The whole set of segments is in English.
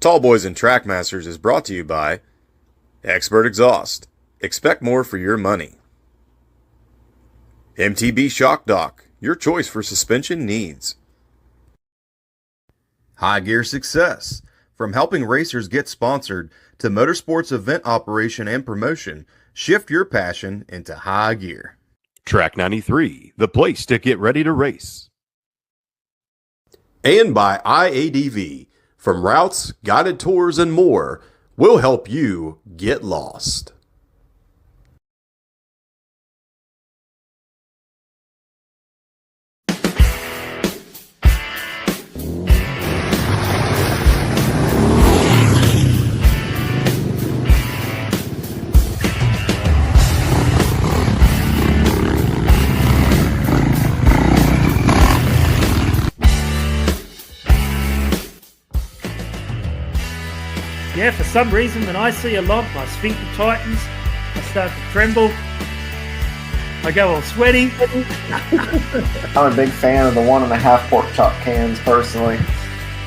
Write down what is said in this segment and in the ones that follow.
Tall Boys and Trackmasters is brought to you by Expert Exhaust. Expect more for your money. MTB Shock Dock, your choice for suspension needs. High Gear Success. From helping racers get sponsored to motorsports event operation and promotion, shift your passion into high gear. Track 93, the place to get ready to race. And by IADV. From routes, guided tours, and more, we'll help you get lost. Yeah, for some reason, when I see a lump, my sphincter tightens, I start to tremble, I go all sweaty. I'm a big fan of the 1.5 pork chop cans, personally.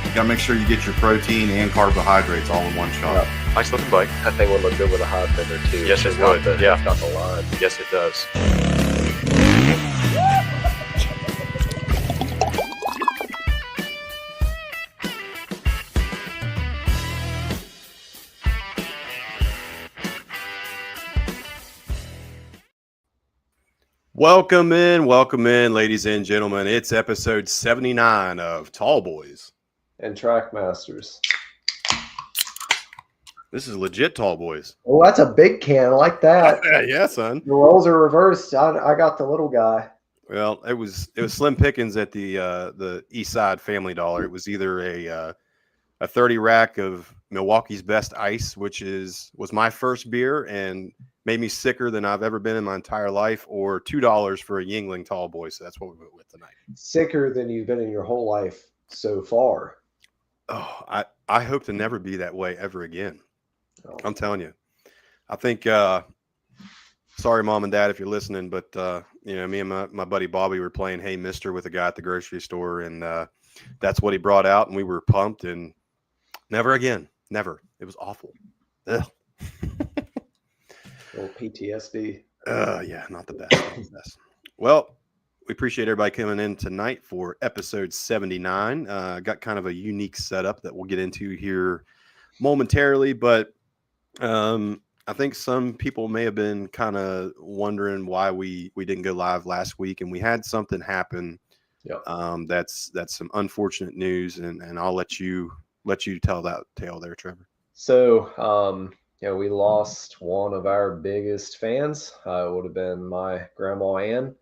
You gotta make sure you get your protein and carbohydrates all in one shot. Yep. Nice looking bike. That thing would look good with a hot fender too. Yes, it would. Yeah. Got the line. Yes, it does. Welcome in, ladies and gentlemen. It's episode 79 of Tall Boys. And Trackmasters. This is legit Tall Boys. Oh, that's a big can. I like that. Yeah, son. The roles are reversed. I got the little guy. Well, it was slim pickings at the East Side Family Dollar. It was either a 30 rack of Milwaukee's Best Ice, which was my first beer and made me sicker than I've ever been in my entire life, or $2 for a Yingling Tall Boy. So that's what we went with tonight. Sicker than you've been in your whole life so far. Oh, I hope to never be that way ever again. Oh. I'm telling you. I think sorry, Mom and Dad, if you're listening, but me and my buddy Bobby were playing Hey Mister with a guy at the grocery store, and that's what he brought out, and we were pumped, and never again. Never. It was awful. Ugh. Little PTSD. Yeah, not the best. Not the best. Well, we appreciate everybody coming in tonight for episode 79. Got kind of a unique setup that we'll get into here momentarily, but I think some people may have been kind of wondering why we didn't go live last week, and we had something happen. Yep. That's some unfortunate news, and I'll let you tell that tale there, Trevor. So, we lost one of our biggest fans. It would have been my grandma Ann.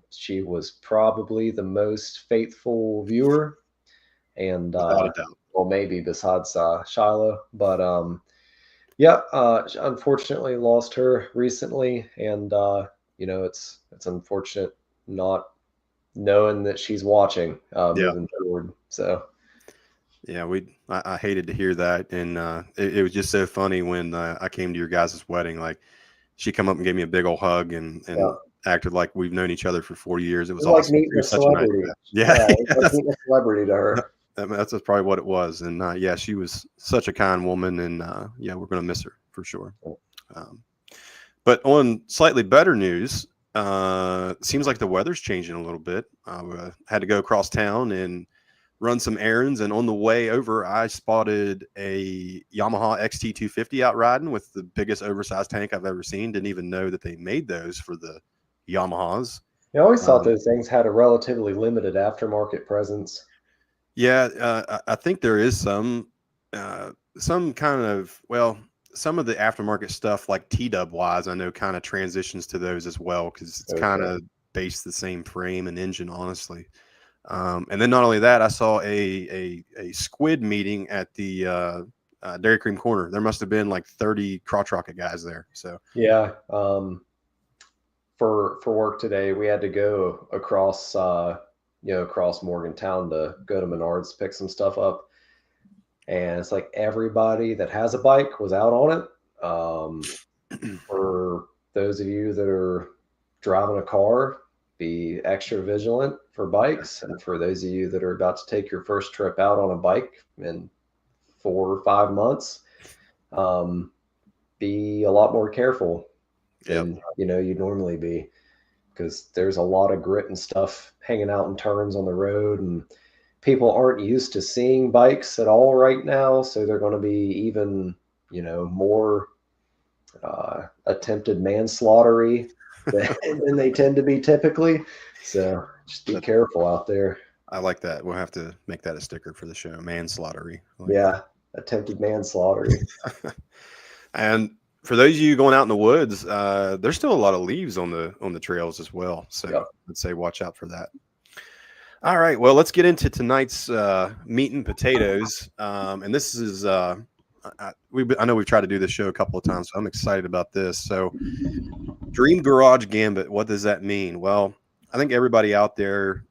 She was probably the most faithful viewer, and well, maybe besides Shiloh, but unfortunately lost her recently, and it's unfortunate not knowing that she's watching moving forward. So. Yeah, I hated to hear that, and it was just so funny when I came to your guys' wedding. Like, she come up and gave me a big old hug and acted like we've known each other for 40 years. It was awesome. Like meeting a celebrity. Like meeting a celebrity to her. That's probably what it was, and she was such a kind woman, and we're gonna miss her for sure. But on slightly better news, seems like the weather's changing a little bit. I had to go across town and run some errands, and on the way over, I spotted a Yamaha XT250 out riding with the biggest oversized tank I've ever seen. Didn't even know that they made those for the Yamahas. I always thought those things had a relatively limited aftermarket presence. Yeah, I think there is some kind of, some of the aftermarket stuff, like T-Dub wise, I know kind of transitions to those as well, because it's kind of based the same frame and engine, honestly. And then not only that, I saw a squid meeting at the Dairy Cream Corner. There must have been like 30 crotch rocket guys there. So yeah, for work today, we had to go across across Morgantown to go to Menards to pick some stuff up, and it's like everybody that has a bike was out on it. For those of you that are driving a car, be extra vigilant for bikes, and for those of you that are about to take your first trip out on a bike and 4 or 5 months, be a lot more careful than you'd normally be, because there's a lot of grit and stuff hanging out in turns on the road, and people aren't used to seeing bikes at all right now, so they're going to be even more attempted manslaughtery than they tend to be typically. So just be careful out there. I like that. We'll have to make that a sticker for the show. Manslaughtery. Attempted manslaughtery. And for those of you going out in the woods, there's still a lot of leaves on the trails as well. So I'd say watch out for that. All right. Well, let's get into tonight's meat and potatoes. And this is I know we've tried to do this show a couple of times, so I'm excited about this. So Dream Garage Gambit, what does that mean? Well, I think everybody out there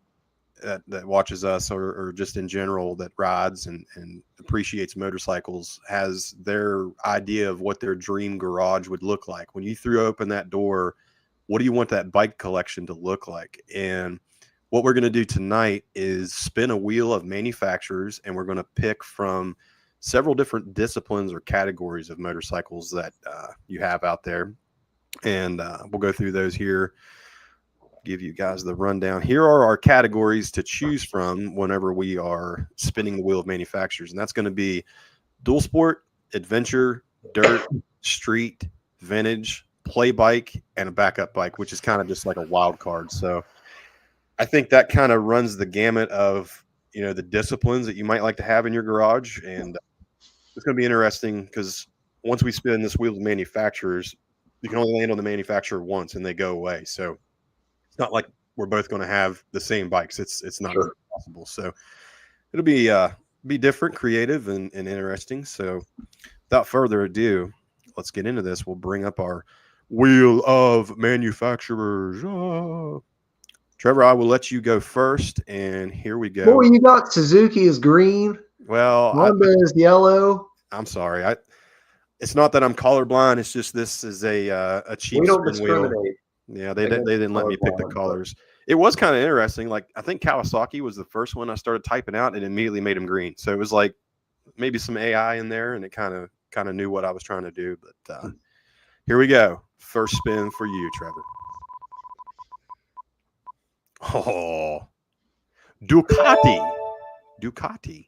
that watches us or just in general that rides and appreciates motorcycles has their idea of what their dream garage would look like. When you threw open that door, what do you want that bike collection to look like? And what we're going to do tonight is spin a wheel of manufacturers, and we're going to pick from several different disciplines or categories of motorcycles that you have out there. And we'll go through those here, give you guys the rundown. Here are our categories to choose from whenever we are spinning the wheel of manufacturers. And that's going to be dual sport, adventure, dirt, street, vintage, play bike, and a backup bike, which is kind of just like a wild card. So I think that kind of runs the gamut of, the disciplines that you might like to have in your garage. And it's going to be interesting because once we spin this wheel of manufacturers, you can only land on the manufacturer once and they go away. So it's not like we're both going to have the same bikes. It's not possible. So it'll be different, creative, and interesting. So without further ado, let's get into this. We'll bring up our wheel of manufacturers. Trevor, I will let you go first, and here we go. Boy, you got Suzuki is green. Well, Honda is yellow. I'm sorry. It's not that I'm colorblind. It's just this is a cheap We don't spin wheel. discriminate. Yeah, they didn't let me pick the colors. It was kind of interesting. Like, I think Kawasaki was the first one I started typing out, and immediately made them green. So it was like maybe some AI in there, and it kind of knew what I was trying to do. But here we go. First spin for you, Trevor. Oh, Ducati.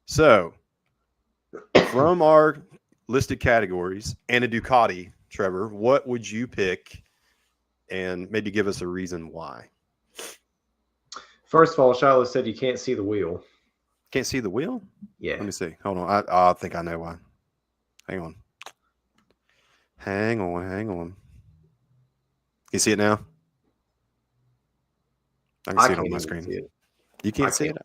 So from our listed categories and a Ducati, Trevor, what would you pick? And maybe give us a reason why. First of all, Shiloh said you can't see the wheel. Can't see the wheel? Yeah. Let me see. Hold on. I think I know why. Hang on. You see it now? I can see it on my screen. You can't see it?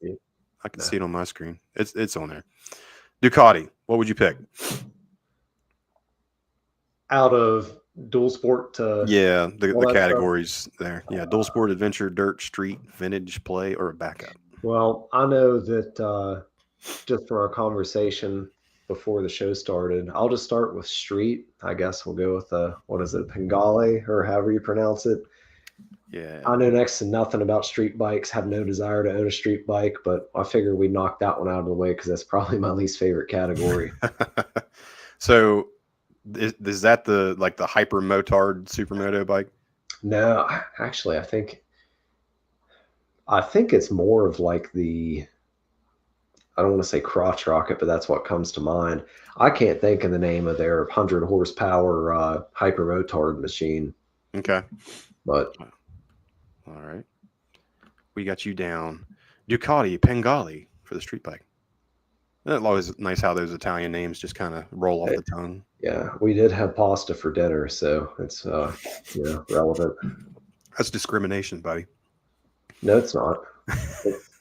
I can see it on my screen. It's on there. Ducati, what would you pick? Out of dual sport to the categories there. Yeah, dual sport, adventure, dirt, street, vintage, play, or a backup. Well, I know that just for our conversation before the show started, I'll just start with street. I guess we'll go with Panigale, or however you pronounce it. Yeah. I know next to nothing about street bikes, have no desire to own a street bike, but I figured we knocked that one out of the way because that's probably my least favorite category. So is that the hyper motard supermoto bike? No, actually, I think it's more of like I don't want to say crotch rocket, but that's what comes to mind. I can't think of the name of their 100 horsepower hyper motard machine. Okay. But all right, we got you down. Ducati Panigale for the street bike. It's always nice how those Italian names just kind of roll off the tongue. Yeah, we did have pasta for dinner, so it's relevant. That's discrimination, buddy. No, it's not.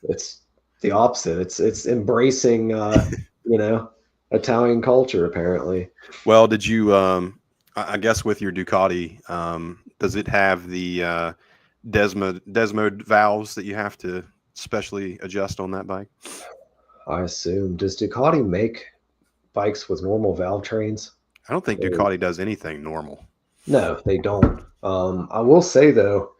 It's the opposite. It's embracing Italian culture, apparently. Well, did you I guess with your Ducati, does it have the Desmode valves that you have to specially adjust on that bike? I assume. Does Ducati make bikes with normal valve trains? I don't think Ducati does anything normal. No, they don't. I will say though,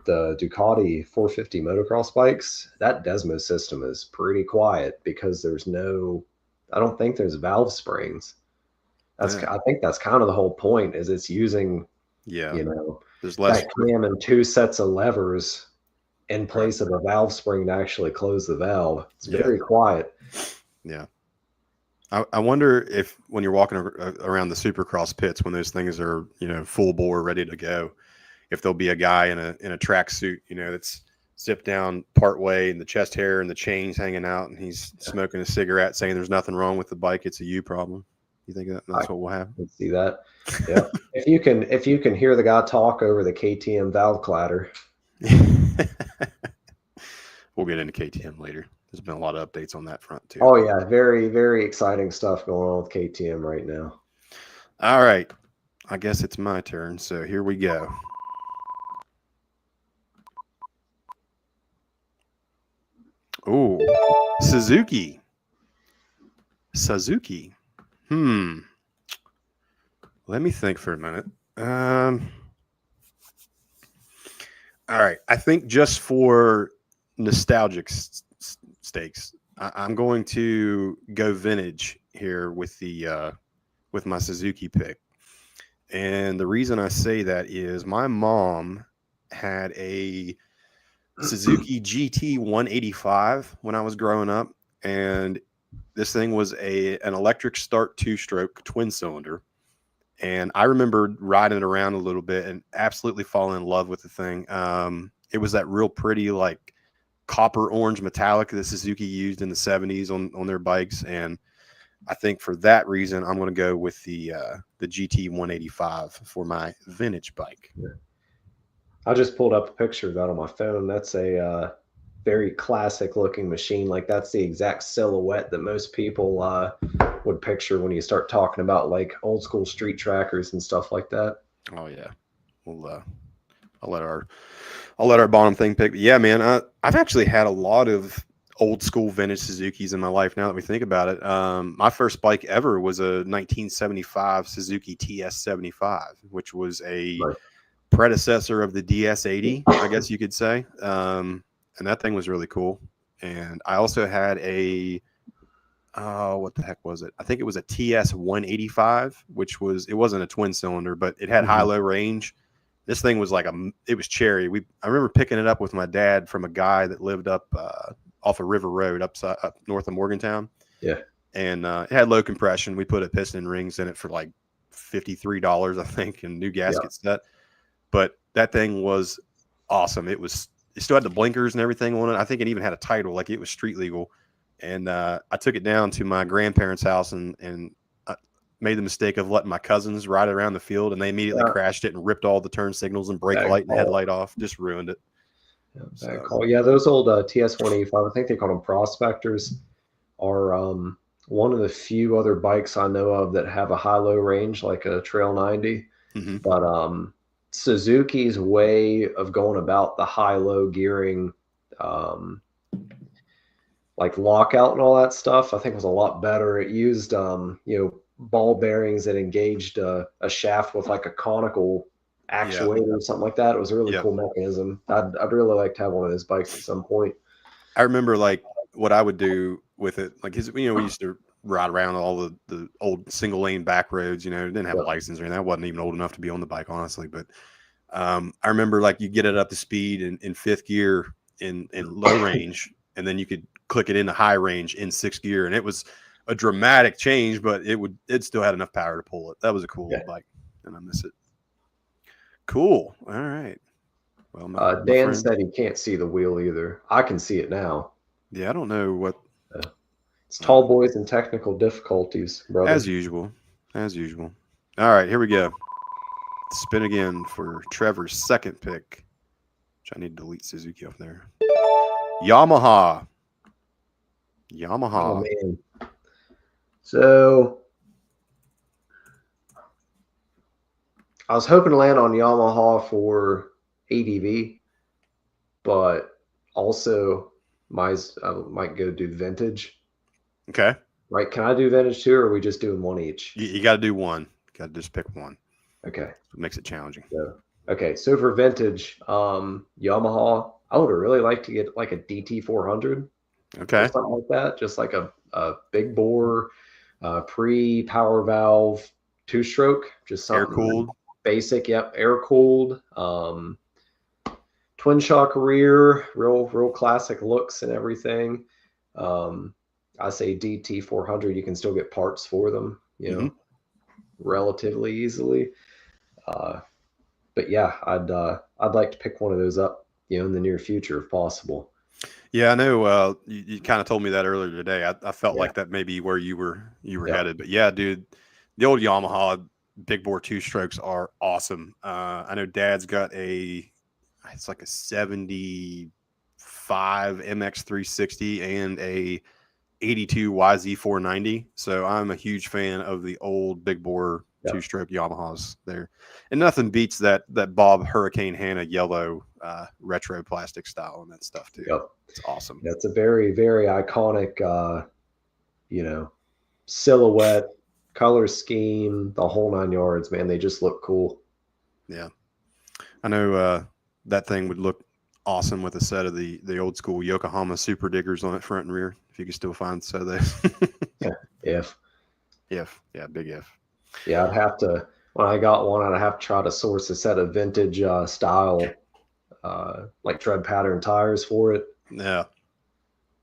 the Ducati 450 motocross bikes, that Desmo system is pretty quiet because I don't think there's valve springs. I think that's kind of the whole point, is it's using, Yeah. There's that cam and 2 sets of levers in place of a valve spring to actually close the valve. It's very quiet. Yeah. I wonder if when you're walking around the Supercross pits, when those things are, full bore, ready to go, if there'll be a guy in a track suit, that's zipped down part way and the chest hair and the chains hanging out, and he's smoking a cigarette, saying there's nothing wrong with the bike, it's a you problem. You think that's what will happen? I can see that. Yeah. if you can hear the guy talk over the KTM valve clatter. We'll get into KTM later. There's been a lot of updates on that front too. Oh yeah, very, very exciting stuff going on with KTM right now. All right. I guess it's my turn. So here we go. Oh, Suzuki. Let me think for a minute. All right. I think just for nostalgic stakes, I'm going to go vintage here with with my Suzuki pick. And the reason I say that is my mom had a Suzuki GT 185 when I was growing up, and this thing was an electric start 2-stroke twin cylinder. And I remember riding it around a little bit and absolutely falling in love with the thing. It was that real pretty, like, copper orange metallic that Suzuki used in the 70s on their bikes. And I think for that reason, I'm going to go with the GT 185 for my vintage bike. Yeah. I just pulled up a picture of that on my phone. That's a very classic looking machine. Like, that's the exact silhouette that most people would picture when you start talking about like old school street trackers and stuff like that. Oh yeah. Well, I'll let our bottom thing pick. But yeah, man, I've actually had a lot of old school vintage Suzukis in my life now that we think about it. My first bike ever was a 1975 Suzuki TS75, which was a predecessor of the DS80, I guess you could say. And that thing was really cool. And I also had what the heck was it? I think it was a TS 185, it wasn't a twin cylinder, but it had high-low range. This thing was it was cherry. I remember picking it up with my dad from a guy that lived up off of River Road up north of Morgantown. Yeah. And it had low compression. We put piston rings in it for like $53, I think, and new gasket set. But that thing was awesome. It still had the blinkers and everything on it. I think it even had a title, like it was street legal. And I took it down to my grandparents' house and made the mistake of letting my cousins ride it around the field, and they immediately crashed it and ripped all the turn signals and brake light and headlight off. Just ruined it. Yeah, those old TS 185, I think they call them prospectors, are one of the few other bikes I know of that have a high-low range like a Trail 90. Mm-hmm. But Suzuki's way of going about the high-low gearing, like lockout and all that stuff, I think was a lot better. It used ball bearings that engaged a shaft with like a conical actuator or something like that. It was a really cool mechanism. I'd really like to have one of those bikes at some point. I remember like what I would do with it, like we used to ride around all the old single lane back roads. Didn't have a license or anything. I wasn't even old enough to be on the bike, honestly. But I remember like you get it up to speed in fifth gear in low range, and then you could click it into high range in sixth gear, and it was a dramatic change, but it still had enough power to pull it. That was a cool little bike, and I miss it. Cool. All right. Well, Dan said he can't see the wheel either. I can see it now. Yeah, I don't know what. It's tall boys and technical difficulties, brother. As usual. All right, here we go. Spin again for Trevor's second pick, which I need to delete Suzuki off there. Yamaha. Oh, man. So I was hoping to land on Yamaha for ADV, but also I might go do vintage. Okay. Right. Can I do vintage too, or are we just doing one each? You got to do one. You got to just pick one. Okay. It makes it challenging. So Okay, so for vintage, Yamaha, I would really like to get like a DT 400 or Okay. something like that. Just like a big bore, pre power valve, two stroke, just Air something cooled. basic. Yep, air cooled. Twin shock rear, real classic looks and everything. Um, I say DT 400. You can still get parts for them, Mhm. relatively easily. Uh, but yeah, I'd like to pick one of those up, in the near future if possible. Yeah, I know. You kind of told me that earlier today. I felt Yeah. like that may be where you were Yep. headed. But yeah, dude, the old Yamaha big bore two strokes are awesome. I know Dad's got it's like a 75 MX 360 and a 82 YZ 490. So I'm a huge fan of the old big bore Yep. two stroke Yamahas there, and nothing beats that Bob Hurricane Hanna yellow retro plastic style and that stuff too. Yep. It's awesome. That's a very, very iconic, silhouette, color scheme, the whole 9 yards, man. They just look cool. Yeah. I know that thing would look awesome with a set of the old school Yokohama Super Diggers on it front and rear, if you could still find a set of those. If. Yeah, big if. Yeah, I'd have to, when I got one, I'd have to try to source a set of vintage style, like tread pattern tires for it. Yeah.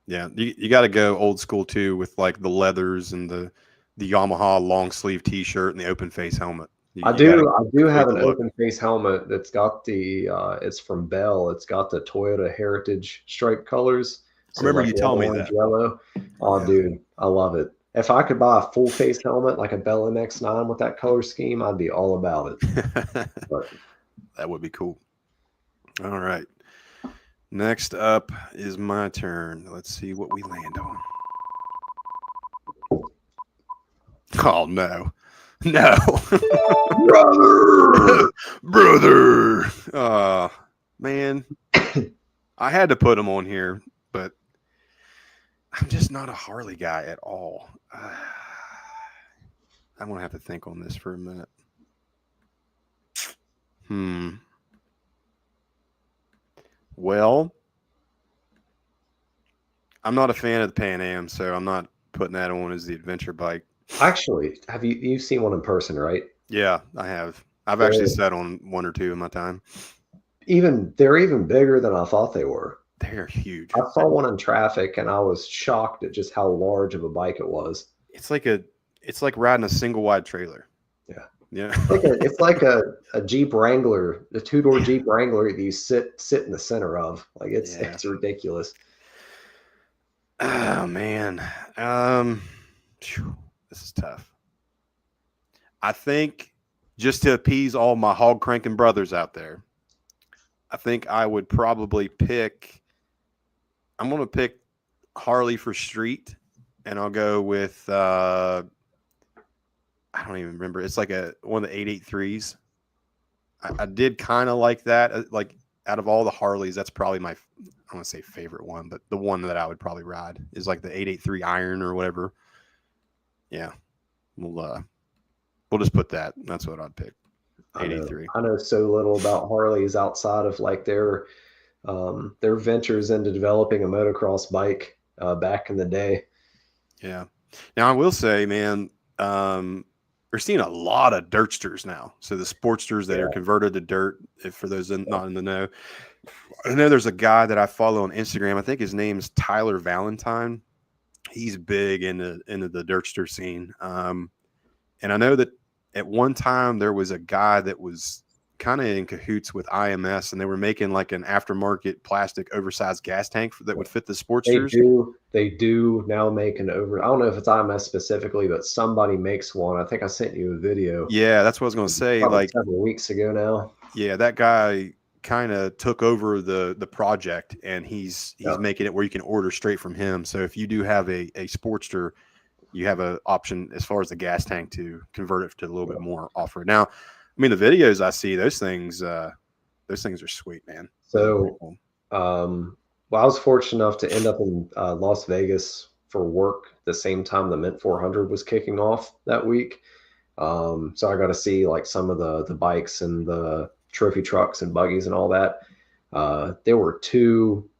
You got to go old school too, with like the leathers and the Yamaha long sleeve T-shirt and the open face helmet. I do have an open face helmet that's got the it's from Bell. It's got the Toyota Heritage stripe colors. I remember like you telling me orange, that. Yellow. Oh, Yeah. dude, I love it. If I could buy a full face helmet like a Bell MX-9 with that color scheme, I'd be all about it. But that would be cool. All right. Next up is my turn. Let's see what we land on. Oh, no. No. Brother. Oh, man. I had to put him on here, but I'm just not a Harley guy at all. I'm going to have to think on this for a minute. Well, I'm not a fan of the Pan Am, so I'm not putting that on as the adventure bike. actually, have you've seen one in person, right? Yeah, I have. I've actually sat on one or two in my time. They're even bigger than I thought they were. They're huge. I saw one in traffic and I was shocked at just how large of a bike it was. It's like riding a single wide trailer. Yeah. Yeah. It's like a Jeep Wrangler, a two-door Jeep Wrangler that you sit in the center of. Like it's ridiculous. Oh man. This is tough. I think just to appease all my hog cranking brothers out there, I think I would probably I'm going to pick Harley for street, and I'll go with, I don't even remember. It's like one of the 883s. I did kind of like that. Like out of all the Harleys, that's probably my, I want to say favorite one, but the one that I would probably ride is like the 883 Iron or whatever. Yeah. We'll just put that. That's what I'd pick. 883. I know so little about Harleys outside of like their ventures into developing a motocross bike back in the day. Yeah. Now I will say, man, we're seeing a lot of dirtsters now. So the sportsters that are converted to dirt, for those not in the know. I know there's a guy that I follow on Instagram. I think his name's Tyler Valentine. He's big into the dirtster scene. And I know that at one time there was a guy that was kind of in cahoots with IMS, and they were making like an aftermarket plastic oversized gas tank that would fit the Sportsters. They do now make I don't know if it's IMS specifically, but somebody makes one. I think I sent you a video. Yeah, that's what I was going to say. Probably like several weeks ago now. Yeah, that guy kind of took over the project, and he's making it where you can order straight from him. So if you do have a Sportster, you have an option as far as the gas tank to convert it to a little bit more offer. Now, I mean, the videos I see, those things are sweet, man. So, well, I was fortunate enough to end up in Las Vegas for work the same time the Mint 400 was kicking off that week. So I got to see like some of the bikes and the trophy trucks and buggies and all that. There were two,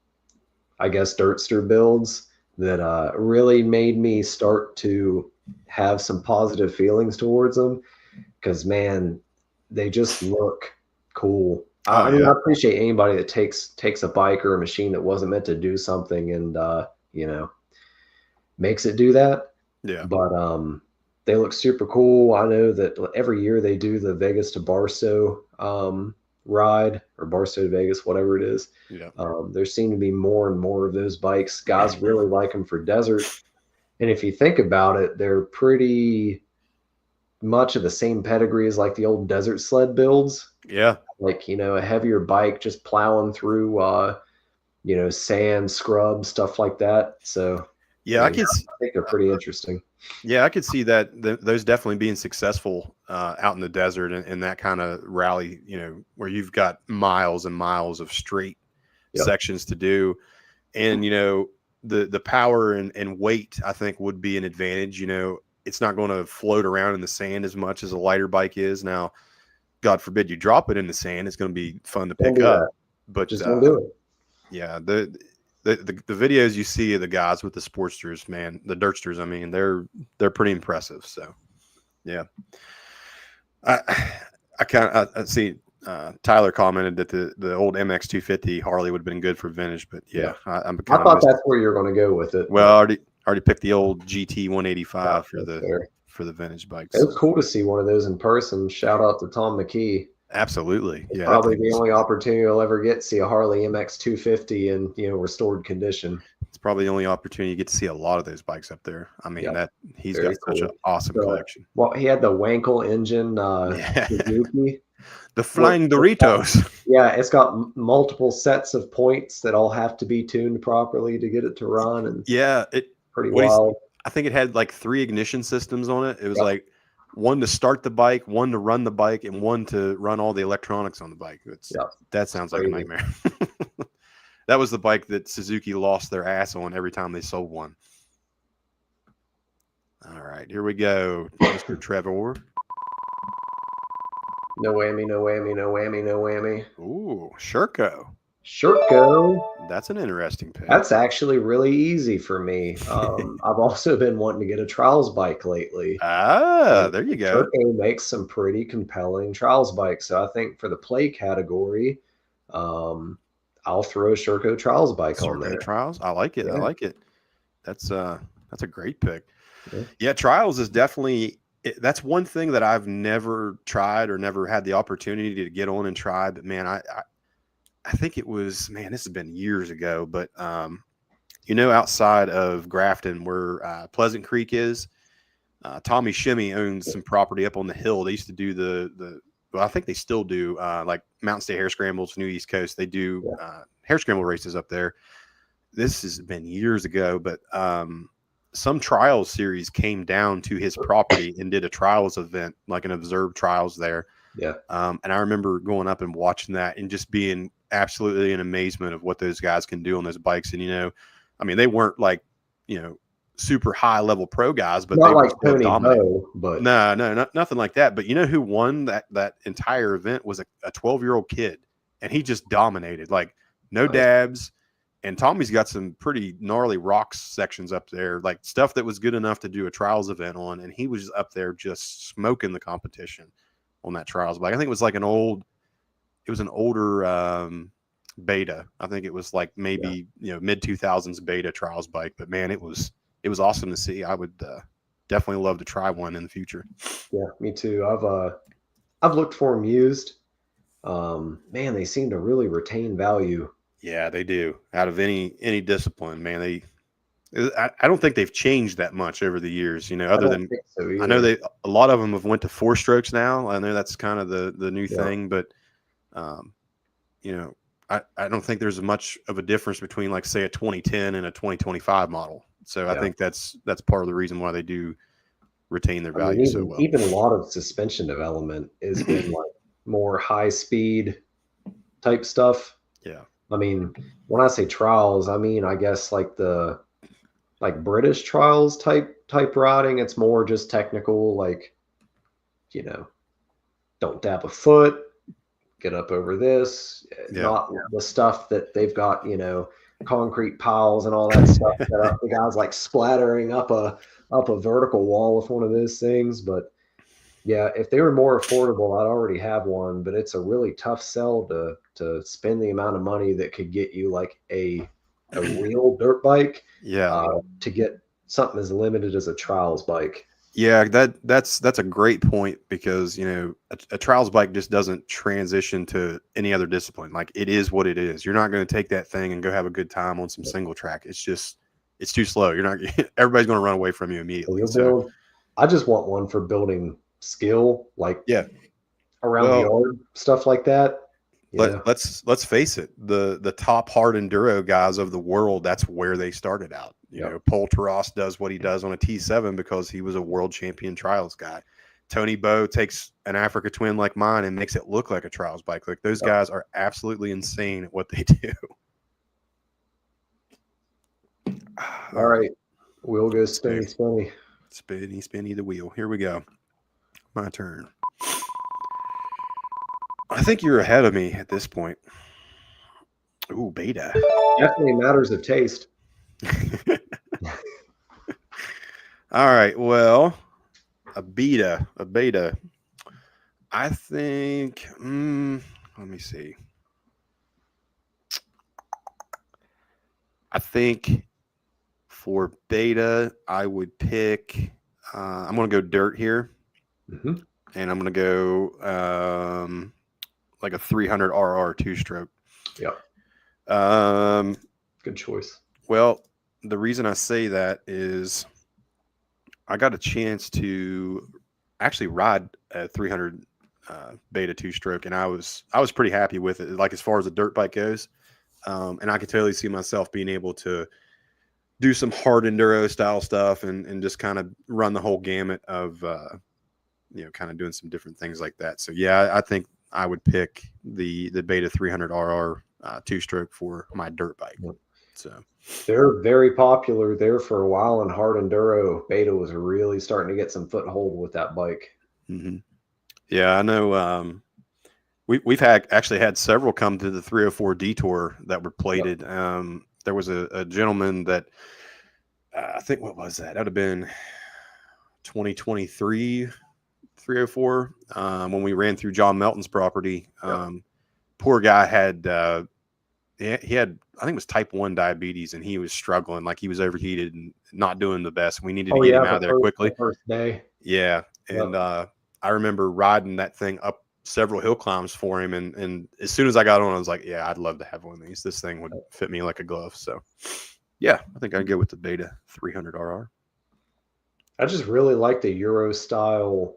I guess, Dirtster builds that really made me start to have some positive feelings towards them, because man, they just look cool. I mean, I appreciate anybody that takes a bike or a machine that wasn't meant to do something and makes it do that. Yeah. But they look super cool. I know that every year they do the Vegas to Barstow ride, or Barstow to Vegas, whatever it is. Yeah. There seem to be more and more of those bikes. Guys really like them for desert. And if you think about it, they're pretty much of the same pedigree as like the old desert sled builds. Yeah. Like, a heavier bike just plowing through, sand, scrub, stuff like that. So yeah, I think they're pretty interesting. Yeah, I could see that those definitely being successful out in the desert and that kind of rally, where you've got miles and miles of straight sections to do. And, the power and weight, I think, would be an advantage. It's not going to float around in the sand as much as a lighter bike is. Now, God forbid you drop it in the sand. It's going to be fun to pick up. But just don't do it. Yeah, the videos you see of the guys with the Sportsters, man, the Dirtsters, I mean, they're pretty impressive. So, yeah. I see Tyler commented that the old MX250 Harley would have been good for vintage, but yeah. I thought that's where you're going to go with it. Well, I already picked the old GT 185 for the vintage bikes. It was cool to see one of those in person. Shout out to Tom McKee. Absolutely. It's probably the only opportunity I'll ever get to see a Harley MX 250 in restored condition. It's probably the only opportunity you get to see a lot of those bikes up there. I mean, he's got such an awesome collection. Well, he had the Wankel engine Suzuki. The Flying Doritos. Yeah, it's got multiple sets of points that all have to be tuned properly to get it to run. And pretty wild. I think it had like 3 ignition systems on it. It was like one to start the bike, one to run the bike, and one to run all the electronics on the bike. That sounds like a nightmare. That was the bike that Suzuki lost their ass on every time they sold one. All right, here we go, Mr. Trevor. No whammy, no whammy, no whammy, no whammy. Ooh, Sherco. That's an interesting pick. That's actually really easy for me. I've also been wanting to get a trials bike lately. There you go. Sherco makes some pretty compelling trials bikes. So I think for the play category, I'll throw a Sherco trials bike on there. Trials, I like it. Yeah. I like it. That's a great pick. Yeah, trials is definitely. That's one thing that I've never tried or never had the opportunity to get on and try. But man, I think it was, this has been years ago, but outside of Grafton where Pleasant Creek is, Tommy Shimmy owns some property up on the hill. They used to do I think they still do like Mountain State Hare Scrambles, New East Coast. They do hare scramble races up there. This has been years ago, but some trials series came down to his property and did a trials event, like an observed trials there. Yeah. And I remember going up and watching that and just being absolutely in amazement of what those guys can do on those bikes. And, they weren't like, super high level pro guys, but not they like were Tony dominant. Ho, but no, nothing like that. But who won that entire event was a 12-year-old kid, and he just dominated, like no dabs. And Tommy's got some pretty gnarly rocks sections up there, like stuff that was good enough to do a trials event on. And he was up there just smoking the competition on that trials bike. I think it was like an older beta. I think it was like maybe, mid 2000s beta trials bike, but man, it was awesome to see. I would definitely love to try one in the future. Yeah, me too. I've looked for them used. Man, they seem to really retain value. Yeah, they do. Out of any discipline, man, I don't think they've changed that much over the years. Other than I know a lot of them have went to 4 strokes now. I know that's kind of the new thing, but I don't think there's much of a difference between, like, say, a 2010 and a 2025 model. So I think that's part of the reason why they do retain their value so well. Even a lot of suspension development has been like more high speed type stuff. Yeah. When I say trials, I guess like the British trials type riding. It's more just technical, like, don't dab a foot, get up over this, Yeah. not the stuff that they've got, concrete piles and all that stuff. That the guy's like splattering up a vertical wall with one of those things. But yeah, if they were more affordable, I'd already have one. But it's a really tough sell to spend the amount of money that could get you like a real dirt bike. Yeah. To get something as limited as a trials bike. Yeah, that's a great point because a trials bike just doesn't transition to any other discipline. Like it is what it is. You're not going to take that thing and go have a good time on some single track. It's too slow. You're not. Everybody's going to run away from you immediately. So I just want one for building skill, like around the yard, stuff like that. Let's face it. The top hard enduro guys of the world, that's where they started out. Paul Terrace does what he does on a T7 because he was a world champion trials guy. Tony Bow takes an Africa Twin like mine and makes it look like a trials bike. Like those guys are absolutely insane at what they do. All right. Wheel goes spinny. Spinny the wheel. Here we go. My turn. I think you're ahead of me at this point. Ooh, beta. Definitely matters of taste. All right. Well, a beta. I think. Let me see. I think for beta, I would pick. I'm going to go dirt here, and I'm going to go like a 300 RR 2-stroke. Yeah. Good choice. Well, the reason I say that is I got a chance to actually ride a 300 beta 2-stroke, and I was pretty happy with it. Like as far as the dirt bike goes, and I could totally see myself being able to do some hard enduro style stuff and just kind of run the whole gamut of kind of doing some different things like that. So yeah, I think I would pick the beta 300 RR 2-stroke for my dirt bike. So they're very popular there for a while, and hard enduro beta was really starting to get some foothold with that bike. Mm-hmm. Yeah, I know. We've actually had several come to the 304 detour that were plated. Yep. There was a gentleman that I think, what was that? That would have been 2023 304 when we ran through John Melton's property. Yep. Poor guy had he had, I think it was type 1 diabetes, and he was struggling. Like he was overheated and not doing the best. We needed to get him out of there quickly. First day. Yeah. And I remember riding that thing up several hill climbs for him. And as soon as I got on, I was like, yeah, I'd love to have one of these. This thing would fit me like a glove. So yeah, I think I'd go with the beta 300 RR. I just really like the Euro style,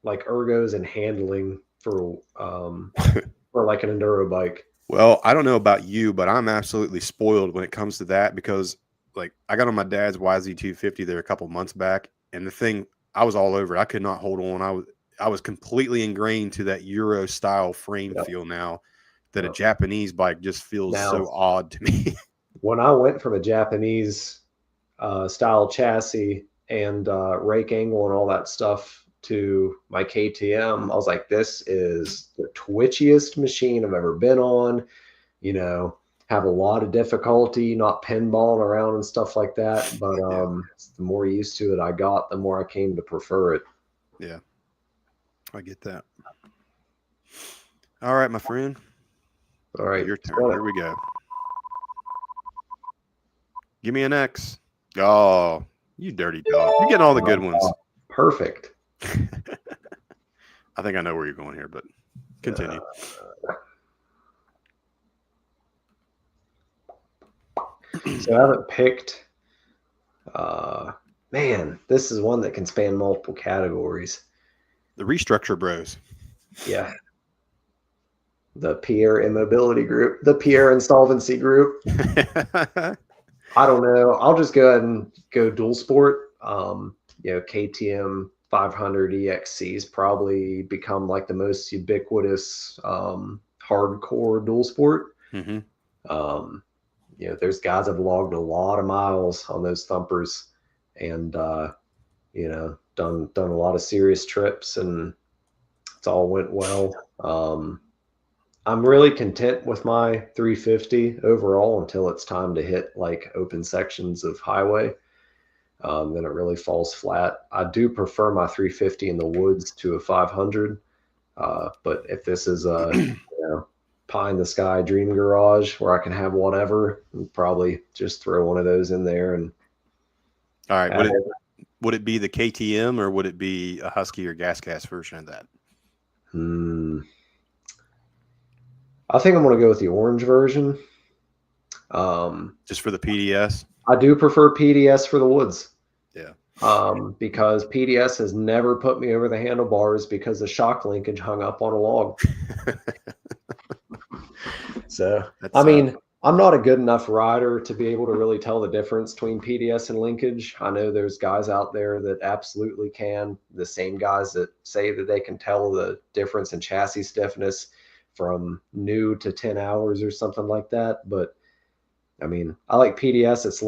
like ergos and handling for like an enduro bike. Well, I don't know about you, but I'm absolutely spoiled when it comes to that because, like, I got on my dad's YZ250 there a couple months back, and the thing, I was all over it. I could not hold on. I was completely ingrained to that Euro style frame feel now that a Japanese bike just feels so odd to me. When I went from a Japanese style chassis and rake angle and all that stuff to my KTM, I was like, this is the twitchiest machine I've ever been on. Have a lot of difficulty not pinballing around and stuff like that. But the more used to it I got, the more I came to prefer it. Yeah, I get that. All right, my friend. All right, your turn. Here we go. Give me an X. Oh, you dirty dog. You're getting all the good ones. Perfect. I think I know where you're going here, but continue. So I haven't picked. Man, this is one that can span multiple categories. The Restructure Bros. Yeah. The Pierre Immobility Group. The Pierre Insolvency Group. I don't know. I'll just go ahead and go dual sport. KTM 500 EXC's probably become like the most ubiquitous hardcore dual sport. Mm-hmm. There's guys that have logged a lot of miles on those thumpers and done a lot of serious trips, and it's all went well. I'm really content with my 350 overall until it's time to hit like open sections of highway. Then it really falls flat. I do prefer my 350 in the woods to a 500. But if this is a pie in the sky dream garage where I can have whatever, I'd probably just throw one of those in there. And all right, would it be the KTM or would it be a Husky or gas version of that? I think I'm going to go with the orange version. Just for the PDS? I do prefer PDS for the woods. Yeah. Because PDS has never put me over the handlebars because the shock linkage hung up on a log. So, I mean, I'm not a good enough rider to be able to really tell the difference between PDS and linkage. I know there's guys out there that absolutely can. The same guys that say that they can tell the difference in chassis stiffness from new to 10 hours or something like that. But I mean, I like PDS. It's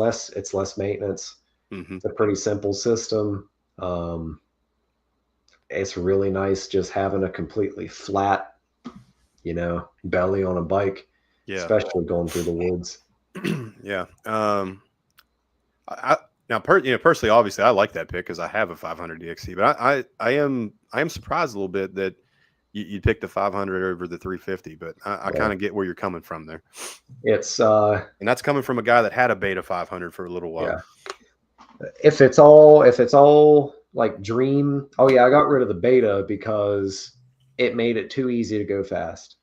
less maintenance. It's a pretty simple system. It's really nice just having a completely flat, belly on a bike, especially going through the woods. Yeah. Personally, obviously, I like that pick because I have a 500 DXC, but I am surprised a little bit that you picked the 500 over the 350, but I kind of get where you're coming from there. It's and that's coming from a guy that had a Beta 500 for a little while. Yeah. If it's all like dream, I got rid of the Beta because it made it too easy to go fast.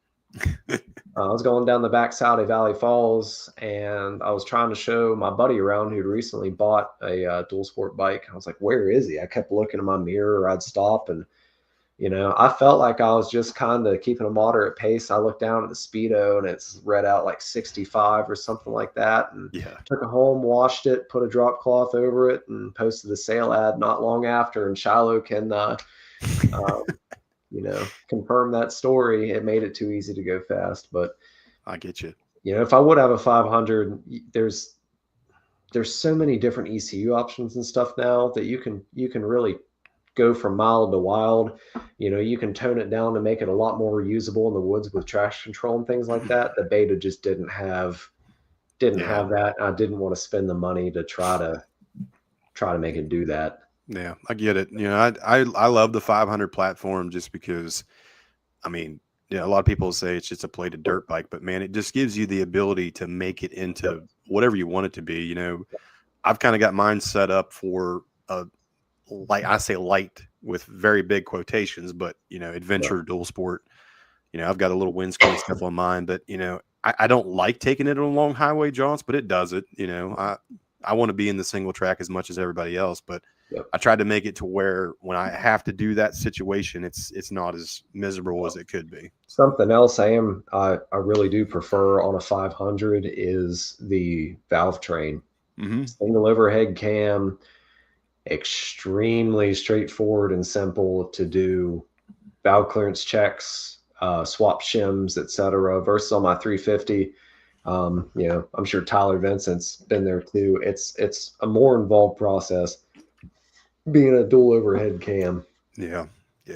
I was going down the backside of Valley Falls and I was trying to show my buddy around who'd recently bought a dual sport bike. I was like, where is he? I kept looking in my mirror. I'd stop and I felt like I was just kind of keeping a moderate pace. I looked down at the speedo and it's read out like 65 or something like that. And took it home, washed it, put a drop cloth over it, and posted the sale ad not long after. And Shiloh can, confirm that story. It made it too easy to go fast. But I get you. If I would have a 500, there's so many different ECU options and stuff now that you can really go from mild to wild. You can tone it down to make it a lot more usable in the woods with traction control and things like that. The Beta just didn't have that. I didn't want to spend the money to try to make it do that. Yeah, I get it. I love the 500 platform just because, I mean, a lot of people say it's just a plated dirt bike, but man, it just gives you the ability to make it into whatever you want it to be. I've kind of got mine set up for light with very big quotations, but adventure dual sport. I've got a little windscreen stuff on mine, but I don't like taking it on long highway jaunts, but it does it. I want to be in the single track as much as everybody else, but I tried to make it to where when I have to do that situation, it's not as miserable as it could be. Something else I really do prefer on a 500 is the valve train. Single overhead cam, extremely straightforward and simple to do valve clearance checks, swap shims, etc. versus on my 350. I'm sure Tyler Vincent's been there too. It's a more involved process being a dual overhead cam. Yeah,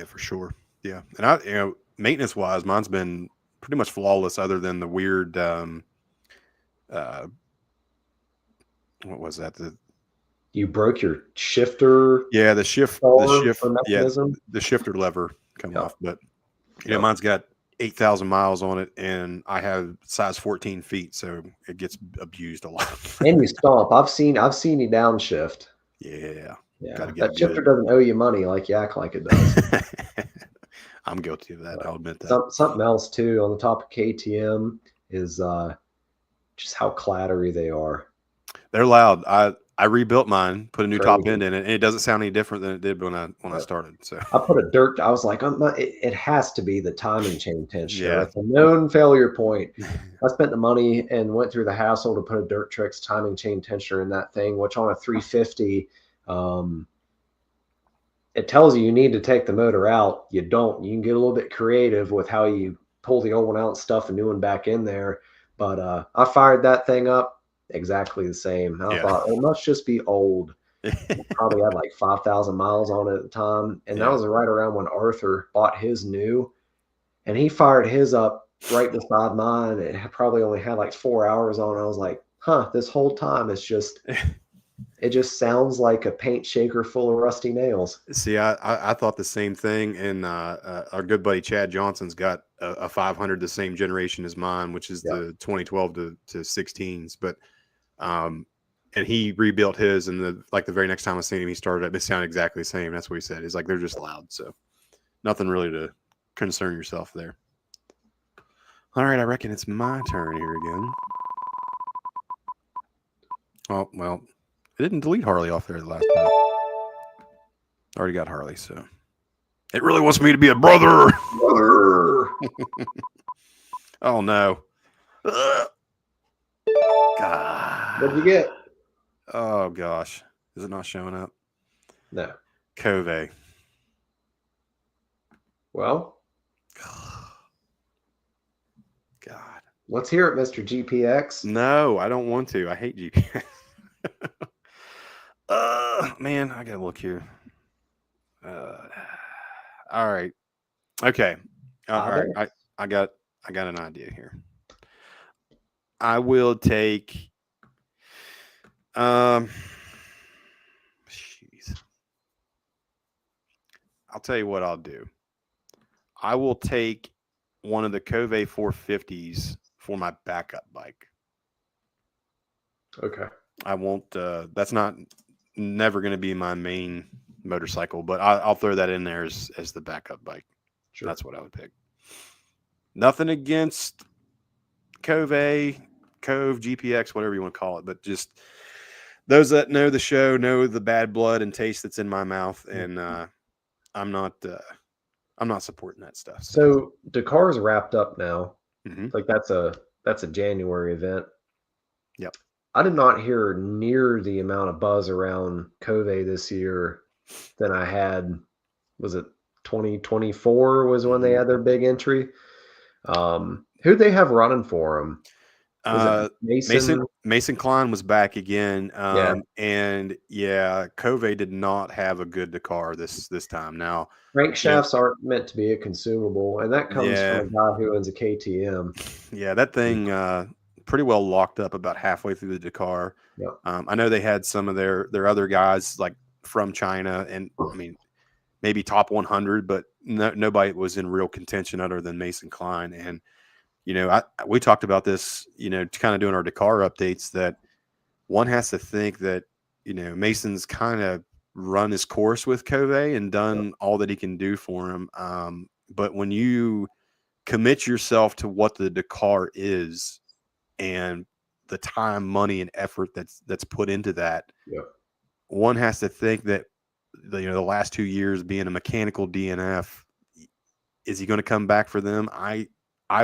for sure. Yeah. And maintenance wise, mine's been pretty much flawless other than the weird what was that? You broke your shifter. Yeah, the shifter lever come off, but mine's got 8,000 miles on it, and I have size 14 feet, so it gets abused a lot. And you stomp. I've seen you downshift. Yeah. That shifter doesn't owe you money like you act like it does. I'm guilty of that. I'll admit that. Something else too on the top of KTM is just how clattery they are. They're loud. I rebuilt mine, put a new top end in it, and it doesn't sound any different than it did when I started. So I put a dirt. I was like, it has to be the timing chain tensioner. Yeah. That's a known failure point. I spent the money and went through the hassle to put a Dirt Tricks timing chain tensioner in that thing, which on a 350, it tells you need to take the motor out. You don't. You can get a little bit creative with how you pull the old one out and stuff a new one back in there. But I fired that thing up. Exactly the same. I thought it must just be old. Probably had like 5,000 miles on it at the time. And that was right around when Arthur bought his new. And he fired his up right beside mine. It probably only had like 4 hours on. I was like, huh, this whole time it just sounds like a paint shaker full of rusty nails. See, I thought the same thing, and our good buddy Chad Johnson's got a 500, the same generation as mine, which is the 2012 to 16s. But and he rebuilt his, and the very next time I seen him, he started up. It sounded exactly the same. That's what he said. He's like, they're just loud, so nothing really to concern yourself there. All right, I reckon it's my turn here again. Oh well, I didn't delete Harley off there the last time. Already got Harley, so it really wants me to be a brother. Oh no! God. What'd you get? Oh gosh, is it not showing up? No. Cove. Well, God. let's hear it, Mr. GPX. No, I don't want to. I hate GPS. Man, I gotta look here. All right. Okay. All right. I got an idea here. I will take. Jeez. I'll tell you what I'll do. I will take one of the Cove 450s for my backup bike. Okay. I won't. That's never going to be my main motorcycle, but I'll throw that in there as the backup bike. Sure. That's what I would pick. Nothing against Cove, GPX, whatever you want to call it, but just those that know the show know the bad blood and taste that's in my mouth, and I'm not supporting that stuff. So Dakar's wrapped up now. Mm-hmm. Like that's a January event. Yep. I did not hear near the amount of buzz around Cove this year than I had. Was it 2024 was when they had their big entry? Who'd they have running for them? Mason Klein was back again. And Cove did not have a good Dakar this time. Now crankshafts aren't meant to be a consumable, and that comes from a guy who owns a KTM. Yeah, that thing pretty well locked up about halfway through the Dakar. Yep. I know they had some of their other guys like from China, and I mean maybe top 100, but nobody was in real contention other than Mason Klein. And we talked about this, kind of doing our Dakar updates, that one has to think that, Mason's kind of run his course with Cove and done all that he can do for him. But when you commit yourself to what the Dakar is and the time, money, and effort that's put into that, one has to think that the last 2 years being a mechanical DNF, is he going to come back for them? I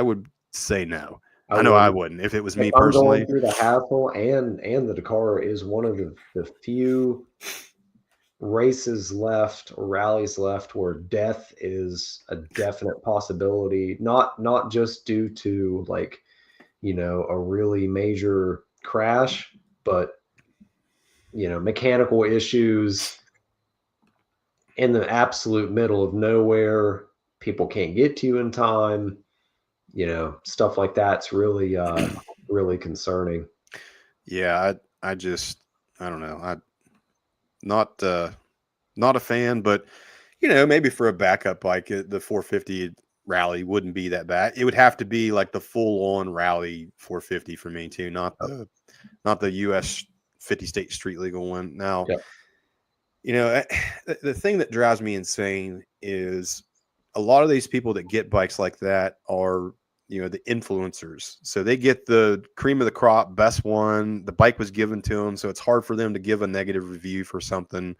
would say no. I know I wouldn't if it was me personally. Going through the hassle, and the Dakar is one of the few races left or rallies left where death is a definite possibility, not just due to a really major crash, but mechanical issues in the absolute middle of nowhere. People can't get to you in time. Stuff like that's really, really concerning. Yeah, I don't know. I'm not a fan, but maybe for a backup bike, the 450 rally wouldn't be that bad. It would have to be like the full-on rally 450 for me too, not the US 50-state street legal one. Now, the thing that drives me insane is a lot of these people that get bikes like that are, the influencers. So they get the cream of the crop, best one. The bike was given to them, so it's hard for them to give a negative review for something.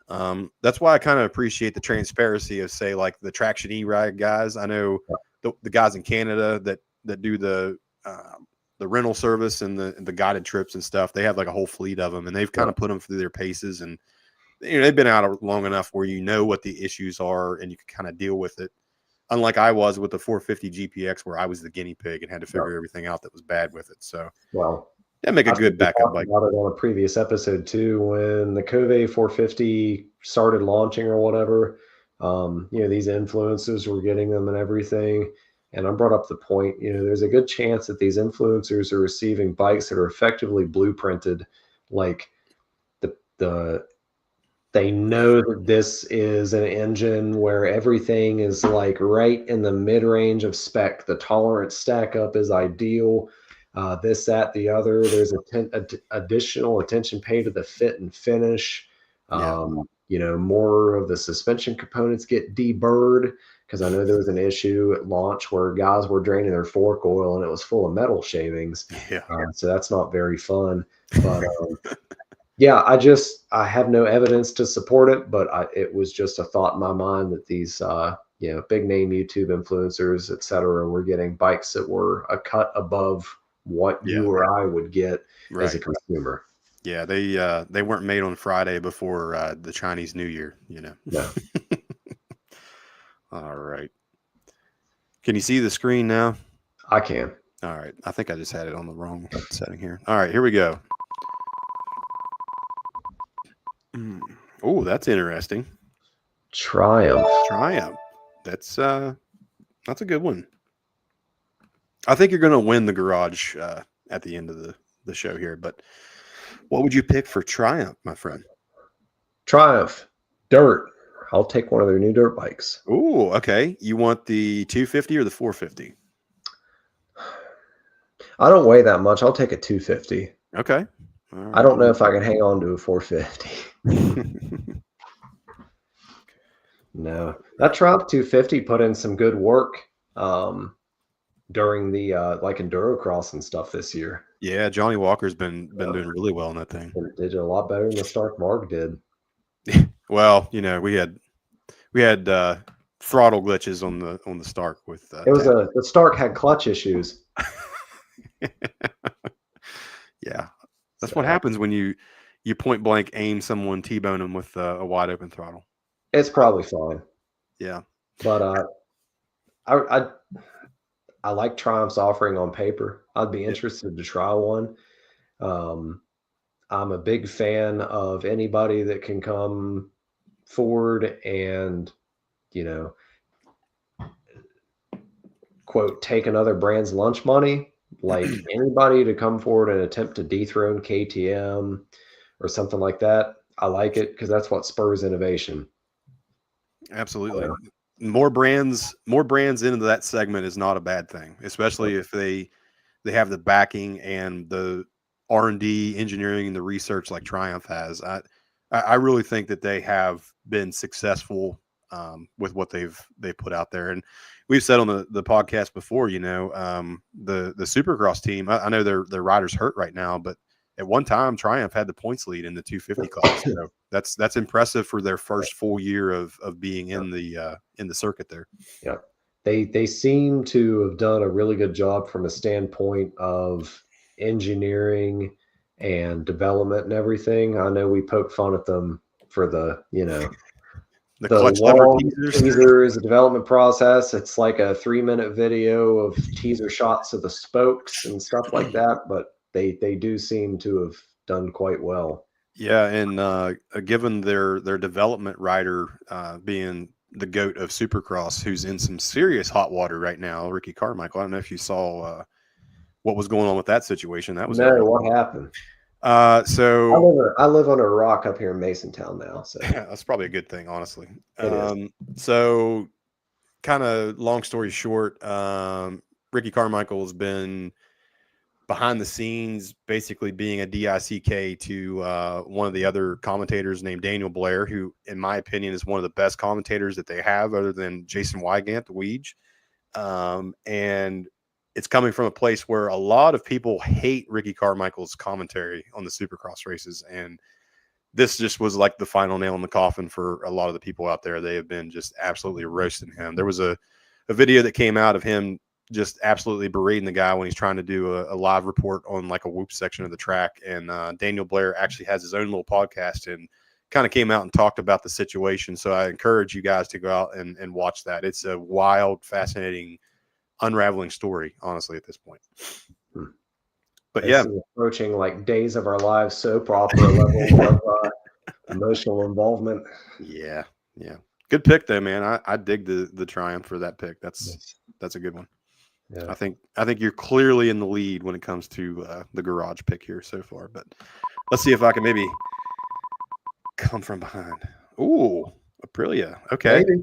That's why I kind of appreciate the transparency of, say, like the Traction E-Ride guys. I know the guys in Canada that do the rental service and the guided trips and stuff. They have like a whole fleet of them, and they've kind of put them through their paces, and they've been out long enough where what the issues are and you can kind of deal with it. Unlike I was with the 450 GPX, where I was the guinea pig and had to figure everything out that was bad with it. So, make a good backup bike. About it on a previous episode too, when the Cove 450 started launching or whatever. These influencers were getting them and everything. And I brought up the point, there's a good chance that these influencers are receiving bikes that are effectively blueprinted, like they know that this is an engine where everything is like right in the mid-range of spec. The tolerance stack up is ideal. This, that, the other. There's additional attention paid to the fit and finish. More of the suspension components get deburred, because I know there was an issue at launch where guys were draining their fork oil and it was full of metal shavings. So that's not very fun. But yeah, I have no evidence to support it, but it was just a thought in my mind that these big name YouTube influencers, et cetera, were getting bikes that were a cut above what you or I would get as a consumer. Yeah, they weren't made on Friday before the Chinese New Year, No. All right. Can you see the screen now? I can. All right. I think I just had it on the wrong setting here. All right, here we go. Oh, that's interesting. Triumph. That's a good one. I think you're going to win the garage at the end of the show here, but what would you pick for Triumph, my friend? Triumph. Dirt. I'll take one of their new dirt bikes. Oh, okay. You want the 250 or the 450? I don't weigh that much. I'll take a 250. Okay. Right. I don't know if I can hang on to a 450. No. That Triumph 250 put in some good work during the like Endurocross and stuff this year. Yeah, Johnny Walker's been doing really well in that thing. Did a lot better than the Stark Mark did. Well, we had throttle glitches on the Stark with the Stark had clutch issues. Yeah. That's what happens when you point blank aim someone, T-bone them with a wide open throttle. It's probably fine. Yeah. But I like Triumph's offering on paper. I'd be interested to try one. I'm a big fan of anybody that can come forward and, quote, take another brand's lunch money. Like anybody to come forward and attempt to dethrone KTM or something like that. I like it because that's what spurs innovation. Absolutely. More brands into that segment is not a bad thing, especially if they have the backing and the R&D engineering and the research like Triumph has. I really think that they have been successful with what they've put out there. And we've said on the podcast before, the Supercross team, I know their riders hurt right now, but at one time Triumph had the points lead in the 250 class. So that's impressive for their first full year of being in the circuit there. Yeah. They seem to have done a really good job from a standpoint of engineering and development and everything. I know we poke fun at them for the clutch lever teaser is a development process. It's like a 3-minute video of teaser shots of the spokes and stuff like that, but they do seem to have done quite well. Yeah, and given their development rider being the GOAT of Supercross, who's in some serious hot water right now, Ricky Carmichael. I don't know if you saw what was going on with that situation. That was what happened. So I live under a rock up here in Masontown now. So yeah, that's probably a good thing, honestly. So kind of long story short, Ricky Carmichael has been behind the scenes, basically being a DICK to one of the other commentators named Daniel Blair, who, in my opinion, is one of the best commentators that they have, other than Jason Wygant, the Weege. And it's coming from a place where a lot of people hate Ricky Carmichael's commentary on the Supercross races. And this just was like the final nail in the coffin for a lot of the people out there. They have been just absolutely roasting him. There was a video that came out of him just absolutely berating the guy when he's trying to do a live report on like a whoop section of the track. And Daniel Blair actually has his own little podcast and kind of came out and talked about the situation. So I encourage you guys to go out and watch that. It's a wild, fascinating, unraveling story, honestly, at this point. But yeah, approaching like Days of Our Lives soap opera level of emotional involvement. Yeah. Good pick though, man. I dig the Triumph for that pick. That's a good one. Yeah. I think you're clearly in the lead when it comes to the garage pick here so far. But let's see if I can maybe come from behind. Ooh, Aprilia. Okay. Maybe.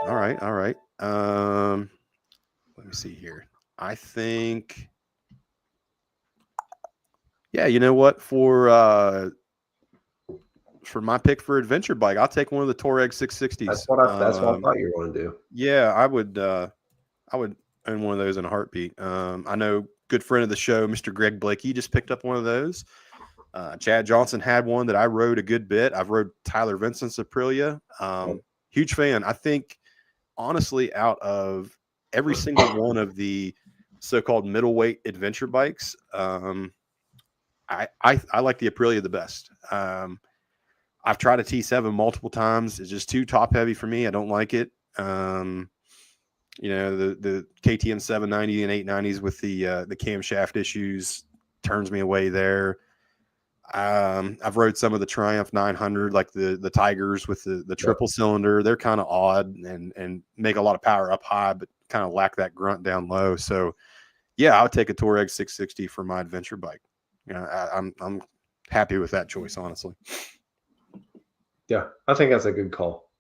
All right. Let me see here. I think, yeah, you know what? For my pick for adventure bike, I'll take one of the Touareg 660s. That's what I thought you were going to do. Yeah, I would own one of those in a heartbeat. I know good friend of the show, Mr. Greg Blakey, just picked up one of those. Chad Johnson had one that I rode a good bit. I've rode Tyler Vincent's Aprilia. Huge fan. I think, honestly, out of every single one of the so-called middleweight adventure bikes, I like the Aprilia the best. I've tried a T7 multiple times. It's just too top heavy for me. I don't like it. The KTM 790 and 890s with the camshaft issues turns me away there. I've rode some of the Triumph 900, like the Tigers with the triple cylinder. They're kind of odd and make a lot of power up high, but kind of lack that grunt down low. So, yeah, I would take a Touareg 660 for my adventure bike. I'm happy with that choice, honestly. Yeah, I think that's a good call.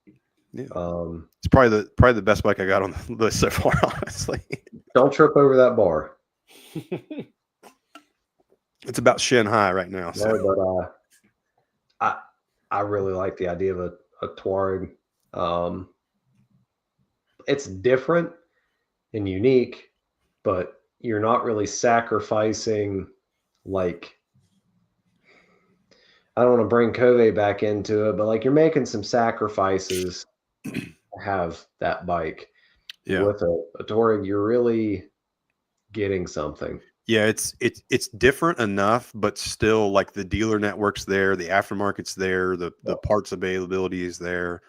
Yeah, it's probably the best bike I got on the list so far, honestly. Don't trip over that bar. It's about shin high right now. So. No, but I really like the idea of a Touareg. It's different and unique, but you're not really sacrificing, like, I don't want to bring Cove back into it, but like you're making some sacrifices to have that bike. Yeah. With a Touareg, you're really getting something. Yeah, it's different enough, but still, like, the dealer network's there, the aftermarket's there, the parts availability is there,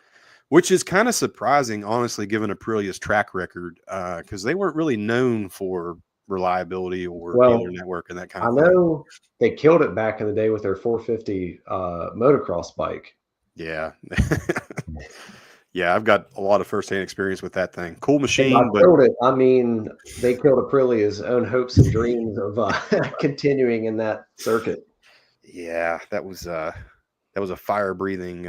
which is kind of surprising, honestly, given Aprilia's track record, because they weren't really known for reliability or dealer network and that kind of thing. I know they killed it back in the day with their 450 motocross bike. Yeah. Yeah, I've got a lot of firsthand experience with that thing. Cool machine. I mean, they killed Aprilia's own hopes and dreams of continuing in that circuit. Yeah, that was a fire-breathing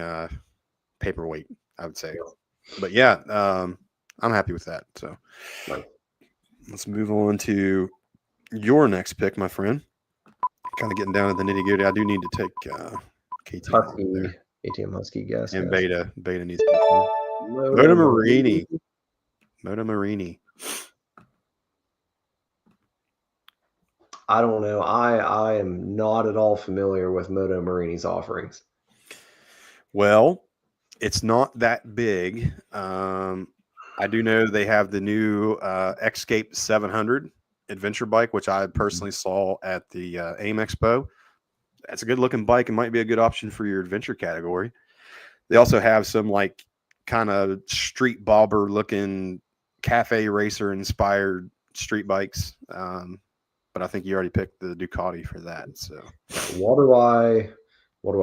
paperweight, I would say. But yeah, I'm happy with that. So let's move on to your next pick, my friend. Kind of getting down to the nitty-gritty. I do need to take KTM. ATM Husky gas. And Beta needs to be Moto Marini. I don't know. I am not at all familiar with Moto Marini's offerings. Well, it's not that big. I do know they have the new Escape 700 adventure bike, which I personally saw at the AIM Expo. That's a good looking bike and might be a good option for your adventure category. They also have some like kind of street bobber looking cafe racer inspired street bikes. But I think you already picked the Ducati for that. So what do I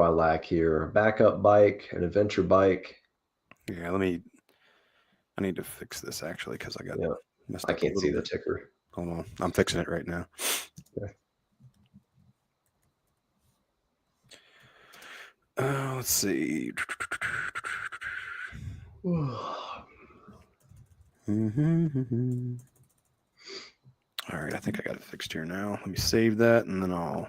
lack here? A backup bike, an adventure bike. Yeah, I need to fix this actually because I got messed up. I can't see the ticker. Hold on. I'm fixing it right now. Okay. Let's see. All right, I think I got it fixed here now. Let me save that, and then I'll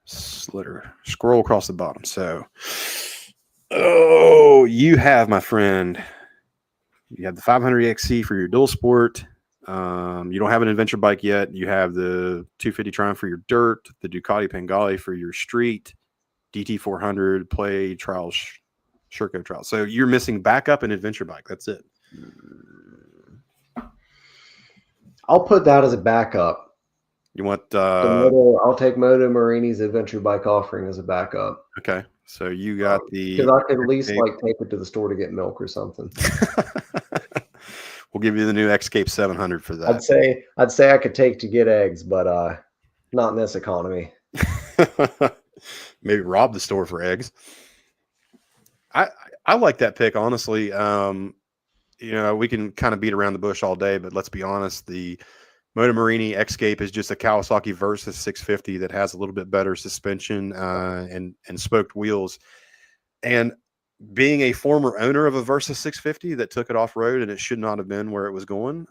scroll across the bottom. So, you have, my friend, you have the 500 XC for your dual sport. You don't have an adventure bike yet. You have the 250 Triumph for your dirt, the Ducati Panigale for your street, DT400 play trials, Sherco trials. So you're missing backup and adventure bike. That's it. I'll put that as a backup. You want I'll take Moto Marini's adventure bike offering as a backup. Okay. So you got the because I could at least like take it to the store to get milk or something. We'll give you the new Escape 700 for that. I'd say I could take to get eggs, but not in this economy. Maybe rob the store for eggs. I like that pick, honestly. We can kind of beat around the bush all day, but let's be honest, the Moto Morini Escape is just a Kawasaki Versus 650 that has a little bit better suspension and spoked wheels. And being a former owner of a Versus 650 that took it off road and it should not have been where it was going,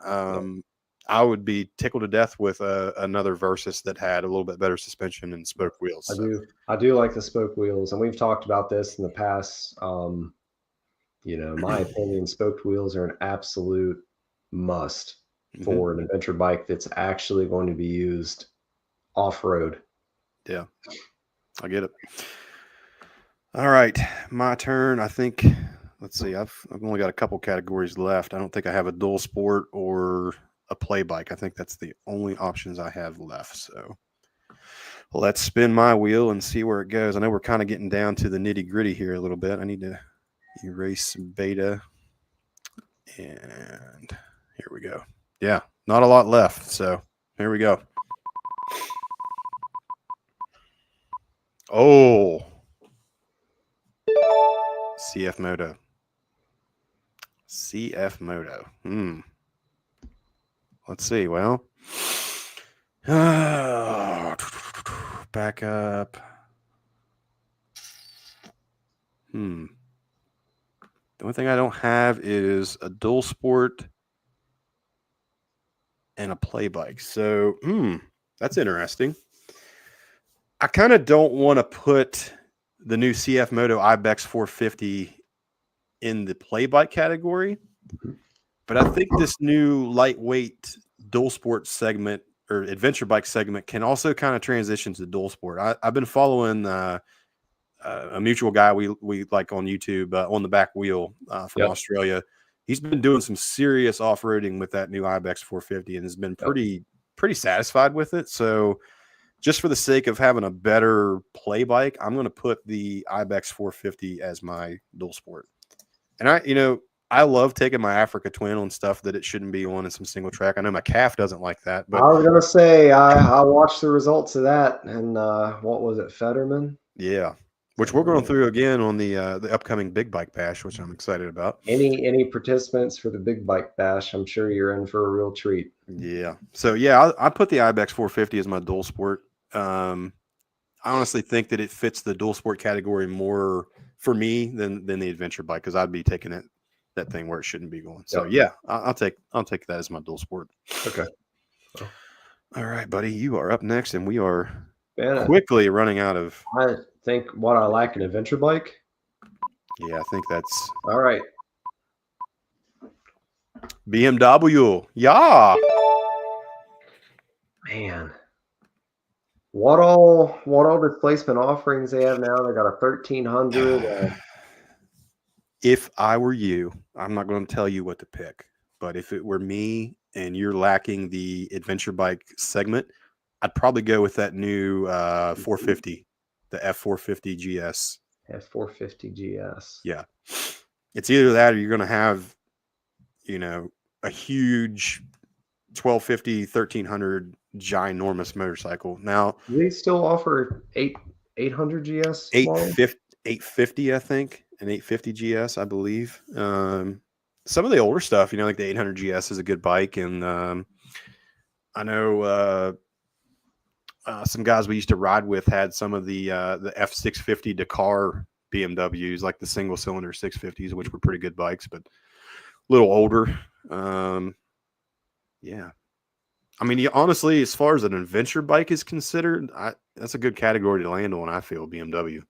I would be tickled to death with another Versus that had a little bit better suspension and spoke wheels. I do like the spoke wheels, and we've talked about this in the past. My opinion, spoked wheels are an absolute must for an adventure bike that's actually going to be used off road. Yeah, I get it. All right, my turn. I think. Let's see. I've only got a couple categories left. I don't think I have a dual sport or a play bike. I think that's the only options I have left. So let's spin my wheel and see where it goes. I know we're kind of getting down to the nitty gritty here a little bit. I need to erase beta. And here we go. Yeah, not a lot left. So here we go. Oh, CF Moto. CF Moto. Let's see. Well, back up. The only thing I don't have is a dual sport and a play bike. So, that's interesting. I kind of don't want to put the new CF Moto Ibex 450 in the play bike category, but I think this new lightweight dual sport segment or adventure bike segment can also kind of transition to dual sport. I've been following a mutual guy we like on YouTube, On the Back Wheel from Australia. He's been doing some serious off-roading with that new Ibex 450 and has been pretty satisfied with it. So just for the sake of having a better play bike, I'm going to put the Ibex 450 as my dual sport. And I love taking my Africa Twin on stuff that it shouldn't be on in some single track. I know my calf doesn't like that, but I was going to say, I watched the results of that. And what was it? Fetterman? Yeah. Which we're going through again on the upcoming Big Bike Bash, which I'm excited about. Any participants for the Big Bike Bash, I'm sure you're in for a real treat. Yeah. So, yeah, I put the Ibex 450 as my dual sport. I honestly think that it fits the dual sport category more for me than the adventure bike, because I'd be taking that thing where it shouldn't be going. So, yeah, I'll take that as my dual sport. Okay. All right, buddy. You are up next, and we are Man, quickly running out of... I think what I like an adventure bike. Yeah, I think that's... All right. BMW. Yeah. Man. What all displacement offerings they have now? They got a 1300. If I were you, I'm not going to tell you what to pick, but if it were me and you're lacking the adventure bike segment, I'd probably go with that new 450, the F450 GS. F450 GS. Yeah. It's either that or you're going to have, a huge 1250, 1300 ginormous motorcycle. Now, do they still offer 800 GS? 850, I think, an 850 GS, I believe. Some of the older stuff, like the 800 GS is a good bike, and I know some guys we used to ride with had some of the F650 Dakar BMWs, like the single cylinder 650s, which were pretty good bikes, but a little older. Yeah. I mean, honestly, as far as an adventure bike is considered, that's a good category to land on, I feel, BMW.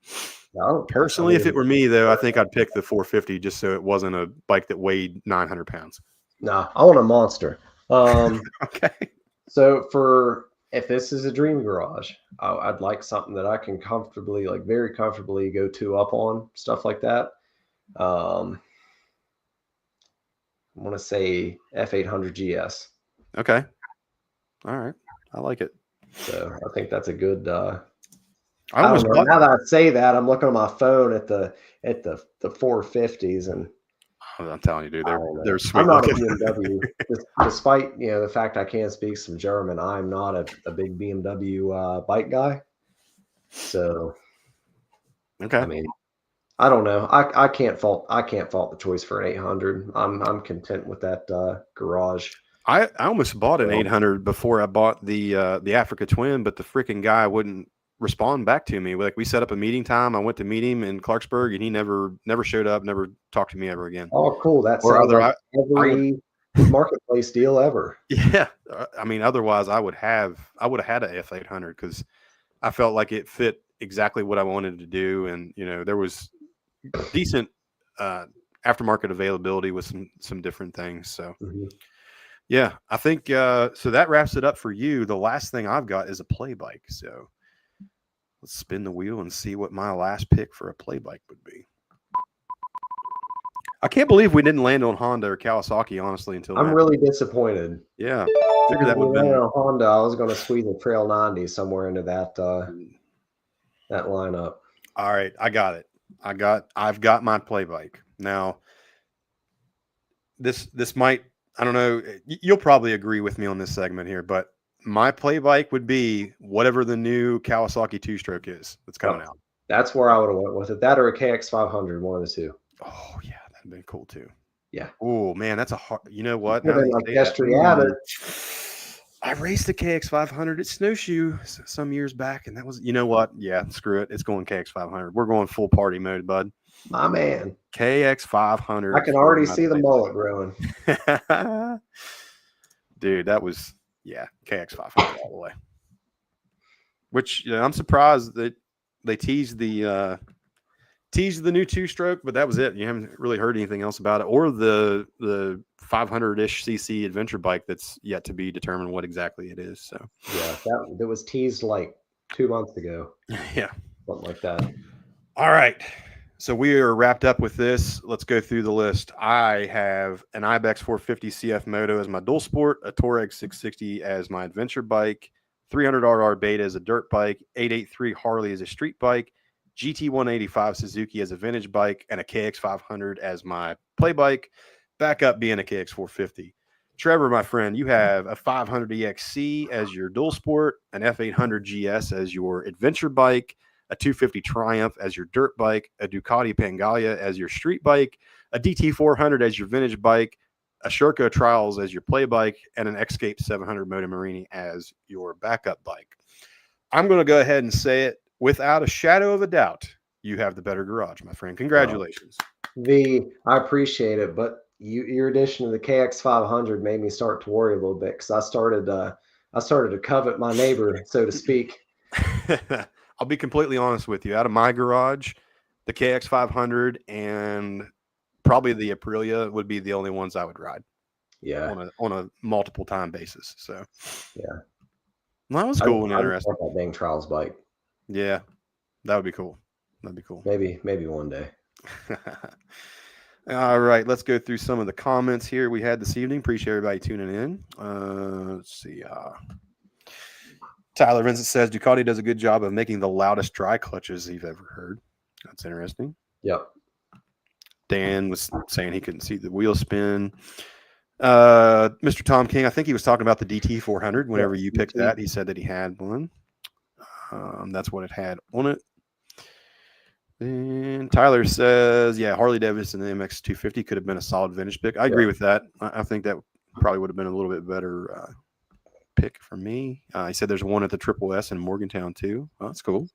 Personally, if it were me, though, I think I'd pick the 450 just so it wasn't a bike that weighed 900 pounds. Nah, I want a monster. Okay. So if this is a dream garage, I'd like something that I can comfortably, very comfortably go up on, stuff like that. I want to say F800 GS. Okay. All right. I like it. So I think that's a good. I don't know. Now that I say that, I'm looking on my phone at the 450s, and I'm telling you, dude, they're sweet. I'm not a BMW, despite the fact I can't speak some German. I'm not a big BMW bike guy. So, okay. I mean, I don't know. I can't fault the choice for an 800. I'm content with that garage. I almost bought an 800 before I bought the Africa Twin, but the freaking guy wouldn't respond back to me. Like, we set up a meeting time. I went to meet him in Clarksburg, and he never showed up, never talked to me ever again. Oh, cool. That Or sounds other- like every marketplace deal ever. Yeah, I mean, otherwise I would have had a F800 because I felt like it fit exactly what I wanted to do, and there was decent aftermarket availability with some different things. So. Mhm. Yeah, I think so. That wraps it up for you. The last thing I've got is a play bike. So let's spin the wheel and see what my last pick for a play bike would be. I can't believe we didn't land on Honda or Kawasaki, honestly, until I'm now. really disappointed. Yeah, figured that would If we have landed been. on Honda, I was going to squeeze a Trail 90 somewhere into that lineup. All right, I got it. I've got my play bike now. This might. I don't know. You'll probably agree with me on this segment here, but my play bike would be whatever the new Kawasaki two-stroke is that's coming out. That's where I would have went with it. That or a KX500, one of the two. Oh yeah, that'd been cool too. Yeah. Oh man, that's a hard. You know what? Well, then, like yesterday at it. I raced the KX500 at Snowshoe some years back, and that was. You know what? Yeah, screw it. It's going KX500. We're going full party mode, bud. My man. KX500. I can already see the mullet growing. Dude, that was KX500 all the way. Which I'm surprised that they teased the new two-stroke, but that was it. You haven't really heard anything else about it, or the 500-ish cc adventure bike that's yet to be determined what exactly it is. So yeah, that was teased like 2 months ago. Yeah, something like that. All right. So we are wrapped up with this. Let's go through the list. I have an Ibex 450 CF Moto as my dual sport, a Touareg 660 as my adventure bike, 300RR Beta as a dirt bike, 883 Harley as a street bike, GT 185 Suzuki as a vintage bike, and a KX 500 as my play bike, backup being a KX 450. Trevor, my friend, you have a 500 EXC as your dual sport, an F800 GS as your adventure bike, a 250 Triumph as your dirt bike, a Ducati Pangalia as your street bike, a DT 400 as your vintage bike, a Sherco Trials as your play bike, and an Escape 700 Moto Morini as your backup bike. I'm going to go ahead and say it without a shadow of a doubt. You have the better garage, my friend. Congratulations. I appreciate it, but your addition of the KX500 made me start to worry a little bit because I started to covet my neighbor, so to speak. I'll be completely honest with you. Out of my garage, the KX500 and probably the Aprilia would be the only ones I would ride. Yeah, on a multiple time basis. So yeah, well, that was cool and I interesting. want that dang Trials bike. Yeah, that would be cool. That'd be cool. Maybe one day. All right, let's go through some of the comments here we had this evening. Appreciate everybody tuning in. Let's see. Tyler Vincent says Ducati does a good job of making the loudest dry clutches you've ever heard. That's interesting. Yep. Dan was saying he couldn't see the wheel spin. Mr. Tom King, I think he was talking about the DT 400. Whenever you picked that, he said that he had one. That's what it had on it. And Tyler says, yeah, Harley Davidson MX 250 could have been a solid vintage pick. I agree with that. I think that probably would have been a little bit better pick for me. He said there's one at the Triple S in Morgantown too. Oh, that's cool.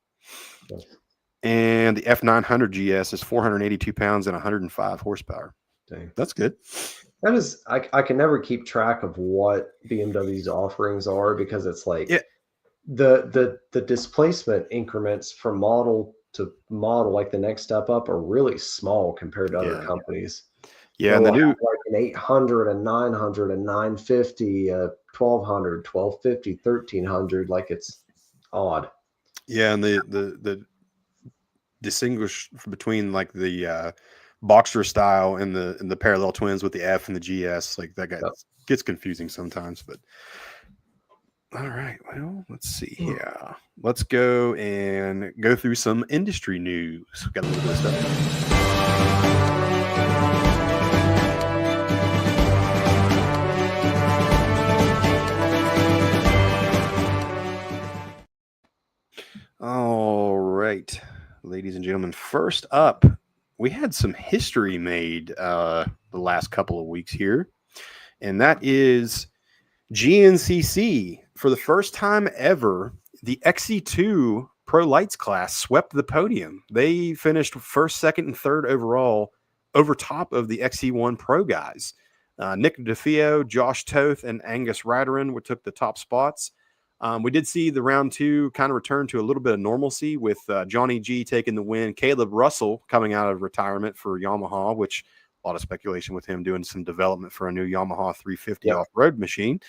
And the F900 GS is 482 pounds and 105 horsepower. Dang. That's good. That is, I can never keep track of what BMW's offerings are because it's like the displacement increments from model to model, like the next step up, are really small compared to other companies. Yeah, and the new like an 800, a 900, a 950, a 1200, 1250, 1300, like it's odd. Yeah, and the distinguish between like the Boxster style and the parallel twins with the F and the GS, like that gets confusing sometimes. But all right, well, let's see here. Let's go through some industry news. We've got a little bit of stuff. All right, ladies and gentlemen, first up, we had some history made the last couple of weeks here, and that is GNCC, for the first time ever, the XC2 Pro Lights class swept the podium. They finished first, second, and third overall over top of the XC1 Pro guys. Nick DeFeo, Josh Toth, and Angus Ryderin took the top spots. We did see the round two kind of return to a little bit of normalcy with Johnny G taking the win. Caleb Russell coming out of retirement for Yamaha, which a lot of speculation with him doing some development for a new Yamaha 350 off-road machine.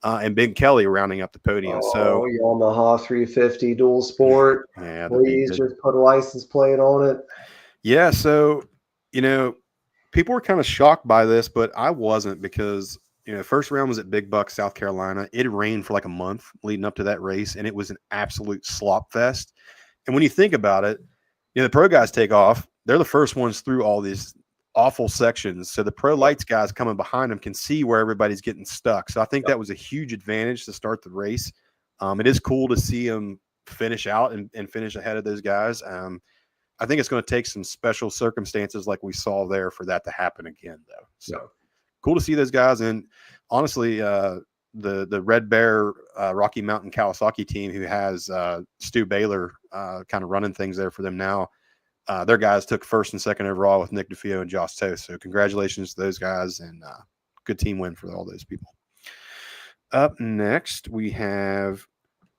And Big Kelly rounding up the podium. So Yamaha 350 dual sport. Yeah, please just put a license plate on it. Yeah, so people were kind of shocked by this, but I wasn't, because first round was at Big Buck, South Carolina. It rained for like a month leading up to that race, and it was an absolute slop fest. And when you think about it, the pro guys take off. They're the first ones through all these awful sections. So the pro lights guys coming behind them can see where everybody's getting stuck. So I think that was a huge advantage to start the race. It is cool to see them finish out and finish ahead of those guys. I think it's going to take some special circumstances like we saw there for that to happen again, though. So cool to see those guys. And honestly, the Red Bear Rocky Mountain Kawasaki team, who has Stu Baylor kind of running things there for them now, their guys took first and second overall with Nick DeFeo and Josh Toth. So congratulations to those guys, and good team win for all those people. Up next, we have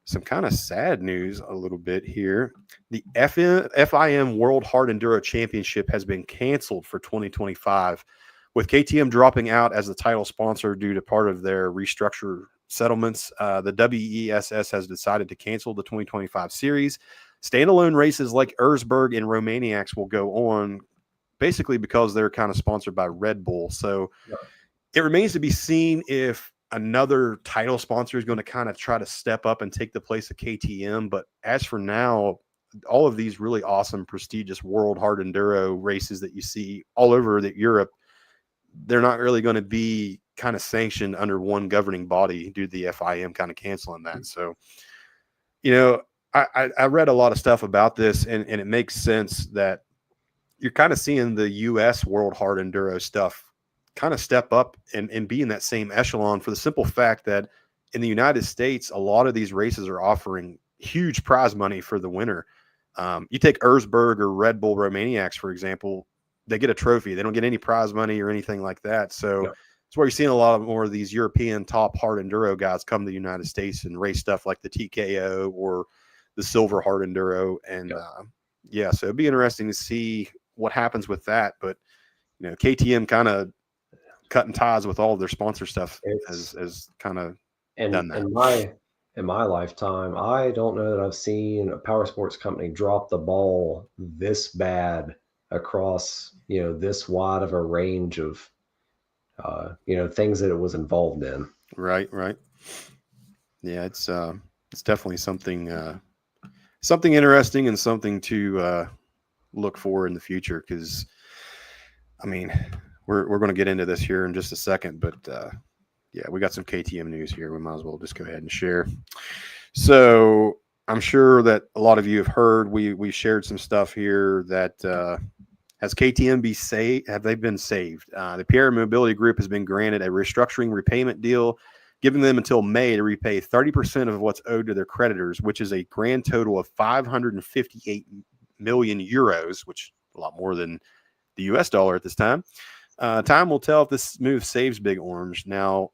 some kind of sad news a little bit here. The FIM World Hard Enduro Championship has been canceled for 2025, with KTM dropping out as the title sponsor due to part of their restructure settlements. The WESS has decided to cancel the 2025 series. Standalone races like Erzberg and Romaniacs will go on, basically because they're kind of sponsored by Red Bull. So it remains to be seen if another title sponsor is going to kind of try to step up and take the place of KTM. But as for now, all of these really awesome, prestigious World Hard Enduro races that you see all over Europe, they're not really going to be kind of sanctioned under one governing body due to the FIM kind of canceling that. So, I read a lot of stuff about this, and it makes sense that you're kind of seeing the U.S. World Hard Enduro stuff kind of step up and be in that same echelon, for the simple fact that in the United States, a lot of these races are offering huge prize money for the winner. You take Erzberg or Red Bull Romaniacs, for example, they get a trophy. They don't get any prize money or anything like that. So that's where you're seeing a lot more of these European top hard enduro guys come to the United States and race stuff like the TKO or the Silver Hard Enduro. And so it'd be interesting to see what happens with that. But KTM kind of cutting ties with all of their sponsor stuff as kind of done that. In my lifetime, I don't know that I've seen a power sports company drop the ball this bad across this wide of a range of things that it was involved in. Right. Yeah, it's definitely something interesting and something to look for in the future, because we're going to get into this here in just a second, but we got some KTM news here. We might as well just go ahead and share. So I'm sure that a lot of you have heard, we shared some stuff here that has KTM have they been saved? The Pierre Mobility Group has been granted a restructuring repayment deal, giving them until May to repay 30% of what's owed to their creditors, which is a grand total of 558 million euros, which is a lot more than the US dollar at this time. Time will tell if this move saves Big Orange. Now,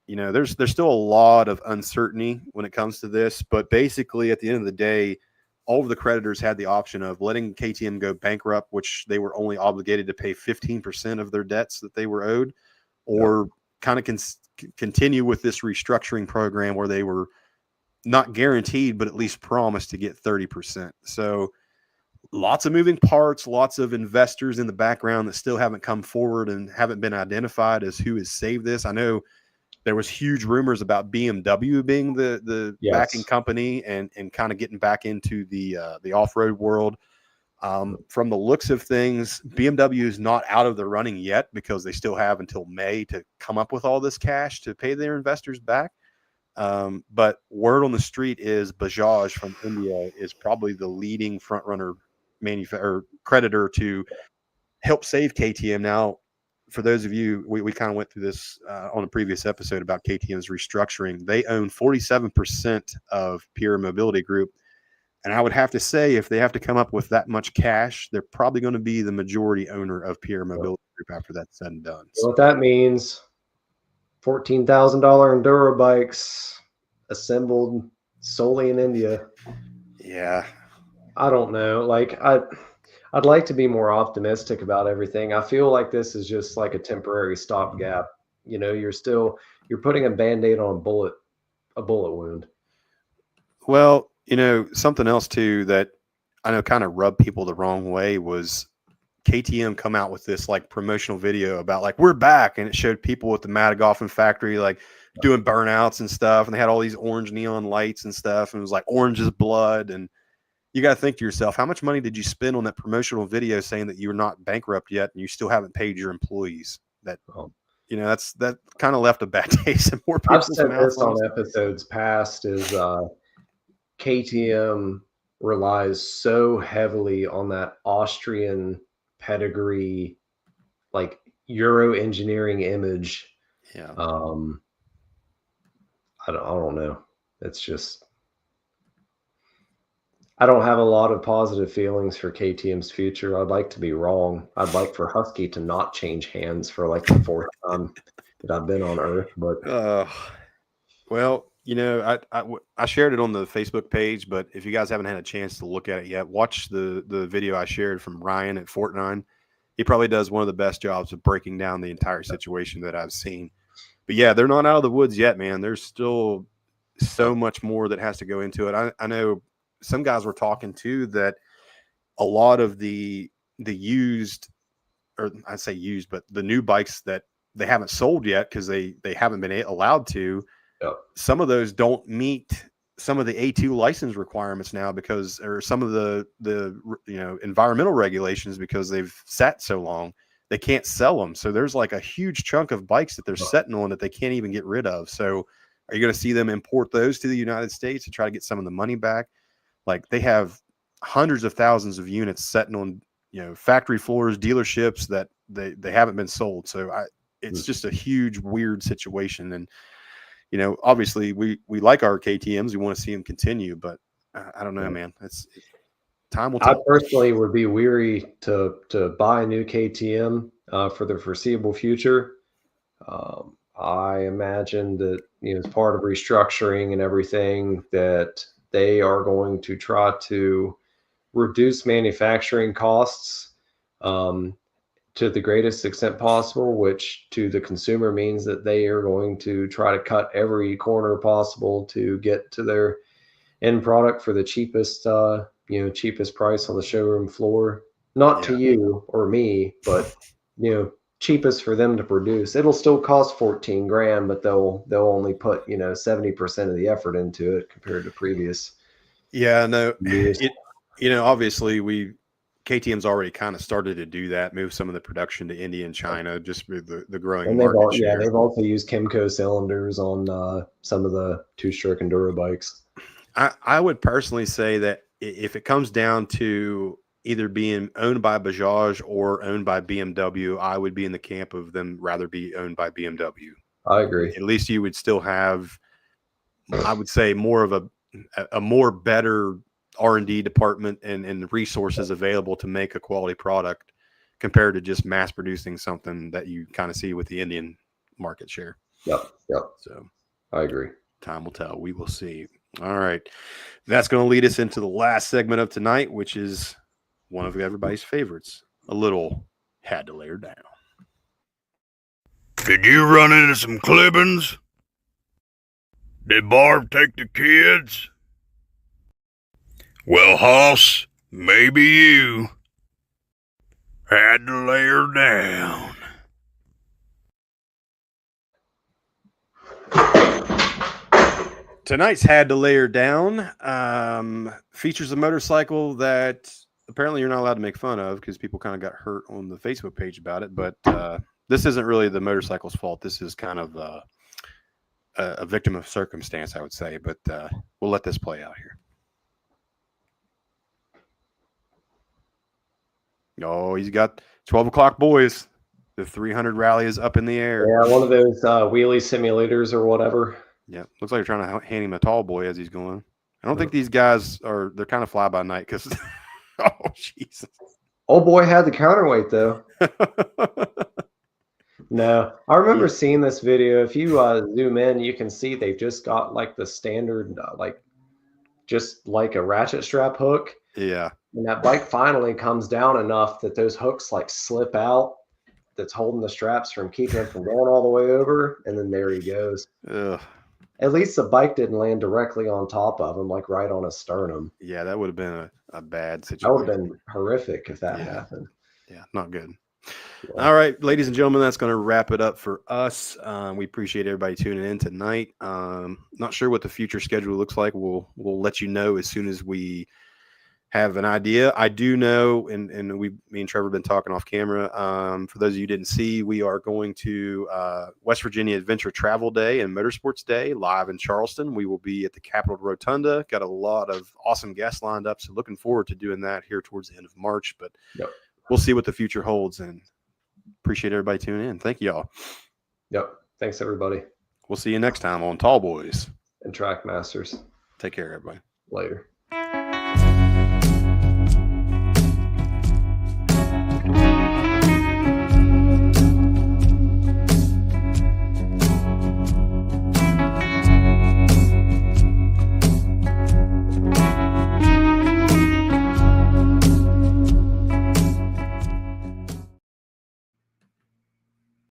there's still a lot of uncertainty when it comes to this, but basically at the end of the day, all of the creditors had the option of letting KTM go bankrupt, which they were only obligated to pay 15% of their debts that they were owed, or kind of continue with this restructuring program where they were not guaranteed, but at least promised to get 30%. So lots of moving parts, lots of investors in the background that still haven't come forward and haven't been identified as who has saved this. I know there was huge rumors about BMW being the backing company and kind of getting back into the off-road world. From the looks of things, BMW is not out of the running yet, because they still have until May to come up with all this cash to pay their investors back. But word on the street is Bajaj from India is probably the leading front runner creditor to help save KTM. Now, for those of you, we kind of went through this on a previous episode about KTM's restructuring. They own 47% of Pure Mobility Group. And I would have to say, if they have to come up with that much cash, they're probably going to be the majority owner of Pure Mobility Group after that's said and done. So what that means, $14,000 enduro bikes assembled solely in India. Yeah. I don't know. Like I'd like to be more optimistic about everything. I feel like this is just like a temporary stopgap. You know, you're putting a Band-Aid on a bullet wound. Well, you know, something else too that I know kind of rubbed people the wrong way was KTM come out with this like promotional video about like, we're back. And it showed people at the Madagoffin factory, like doing burnouts and stuff. And they had all these orange neon lights and stuff. And it was like orange is blood. And you got to think to yourself, how much money did you spend on that promotional video saying that you're not bankrupt yet and you still haven't paid your employees? That, you know, that kind of left a bad taste in more people's mouths. I've said this on episodes past is KTM relies so heavily on that Austrian pedigree, like Euro engineering image. Yeah. I don't know. It's just, I don't have a lot of positive feelings for KTM's future. I'd like to be wrong. I'd like for Husky to not change hands for like the fourth time that I've been on Earth. But well, you know, I shared it on the Facebook page, but if you guys haven't had a chance to look at it yet, watch the video I shared from Ryan at Fort 9. He probably does one of the best jobs of breaking down the entire situation that I've seen. But yeah, they're not out of the woods yet, man. There's still so much more that has to go into it. I know some guys were talking too that a lot of the used, or I'd say used, but the new bikes that they haven't sold yet because they haven't been allowed to. Yep. Some of those don't meet some of the A2 license requirements now because, or some of the you know, environmental regulations because they've sat so long, they can't sell them. So there's like a huge chunk of bikes that they're sitting on that they can't even get rid of. So are you going to see them import those to the United States to try to get some of the money back? Like they have hundreds of thousands of units sitting on, you know, factory floors, dealerships that they haven't been sold. So it's just a huge, weird situation. And, you know, obviously we like our KTMs. We want to see them continue, but I don't know, man. Time will tell. I personally would be weary to buy a new KTM for the foreseeable future. I imagine that, you know, as part of restructuring and everything, that they are going to try to reduce manufacturing costs to the greatest extent possible, which to the consumer means that they are going to try to cut every corner possible to get to their end product for the cheapest, cheapest price on the showroom floor. Not to you or me, but, you know, cheapest for them to produce. It'll still cost 14 grand, but they'll only put, you know, 70% of the effort into it compared to previous. Yeah, no, you know, obviously KTM's already kind of started to do that, move some of the production to India and China, just with the growing market share. They've also used Kemco cylinders on some of the two-stroke enduro bikes. I would personally say that if it comes down to either being owned by Bajaj or owned by BMW, I would be in the camp of them rather be owned by BMW. I agree. At least you would still have, I would say, more of a more better R&D department and resources available to make a quality product compared to just mass producing something that you kind of see with the Indian market share. Yep. So I agree. Time will tell. We will see. All right. That's going to lead us into the last segment of tonight, which is one of everybody's favorites. A little had to lay her down. Did you run into some clippings? Did Barb take the kids? Well, Hoss, maybe you had to lay her down. Tonight's Had to Lay Her Down features a motorcycle that apparently you're not allowed to make fun of because people kind of got hurt on the Facebook page about it. But this isn't really the motorcycle's fault. This is kind of a victim of circumstance, I would say. But we'll let this play out here. Oh, he's got 12 o'clock boys. The 300 rally is up in the air. Yeah, one of those wheelie simulators or whatever. Yeah, looks like they're trying to hand him a tall boy as he's going. I don't think these guys are. They're kind of fly by night because. Oh Jesus! Old boy had the counterweight though. No, I remember seeing this video. If you zoom in, you can see they've just got like the standard, just like a ratchet strap hook. Yeah. And that bike finally comes down enough that those hooks like slip out. That's holding the straps from keeping him from going all the way over, and then there he goes. Ugh. At least the bike didn't land directly on top of him, like right on his sternum. Yeah, that would have been a bad situation. That would have been horrific if that happened. Yeah, not good. Yeah. All right, ladies and gentlemen, that's going to wrap it up for us. We appreciate everybody tuning in tonight. Not sure what the future schedule looks like. We'll let you know as soon as we have an idea. I do know, and me and Trevor have been talking off camera. For those of you who didn't see, we are going to West Virginia Adventure Travel Day and Motorsports Day live in Charleston. We will be at the Capitol Rotunda. Got a lot of awesome guests lined up, so looking forward to doing that here towards the end of March. But we'll see what the future holds, and appreciate everybody tuning in. Thank you all. Yep. Thanks, everybody. We'll see you next time on Tall Boys and Track Masters. Take care, everybody. Later.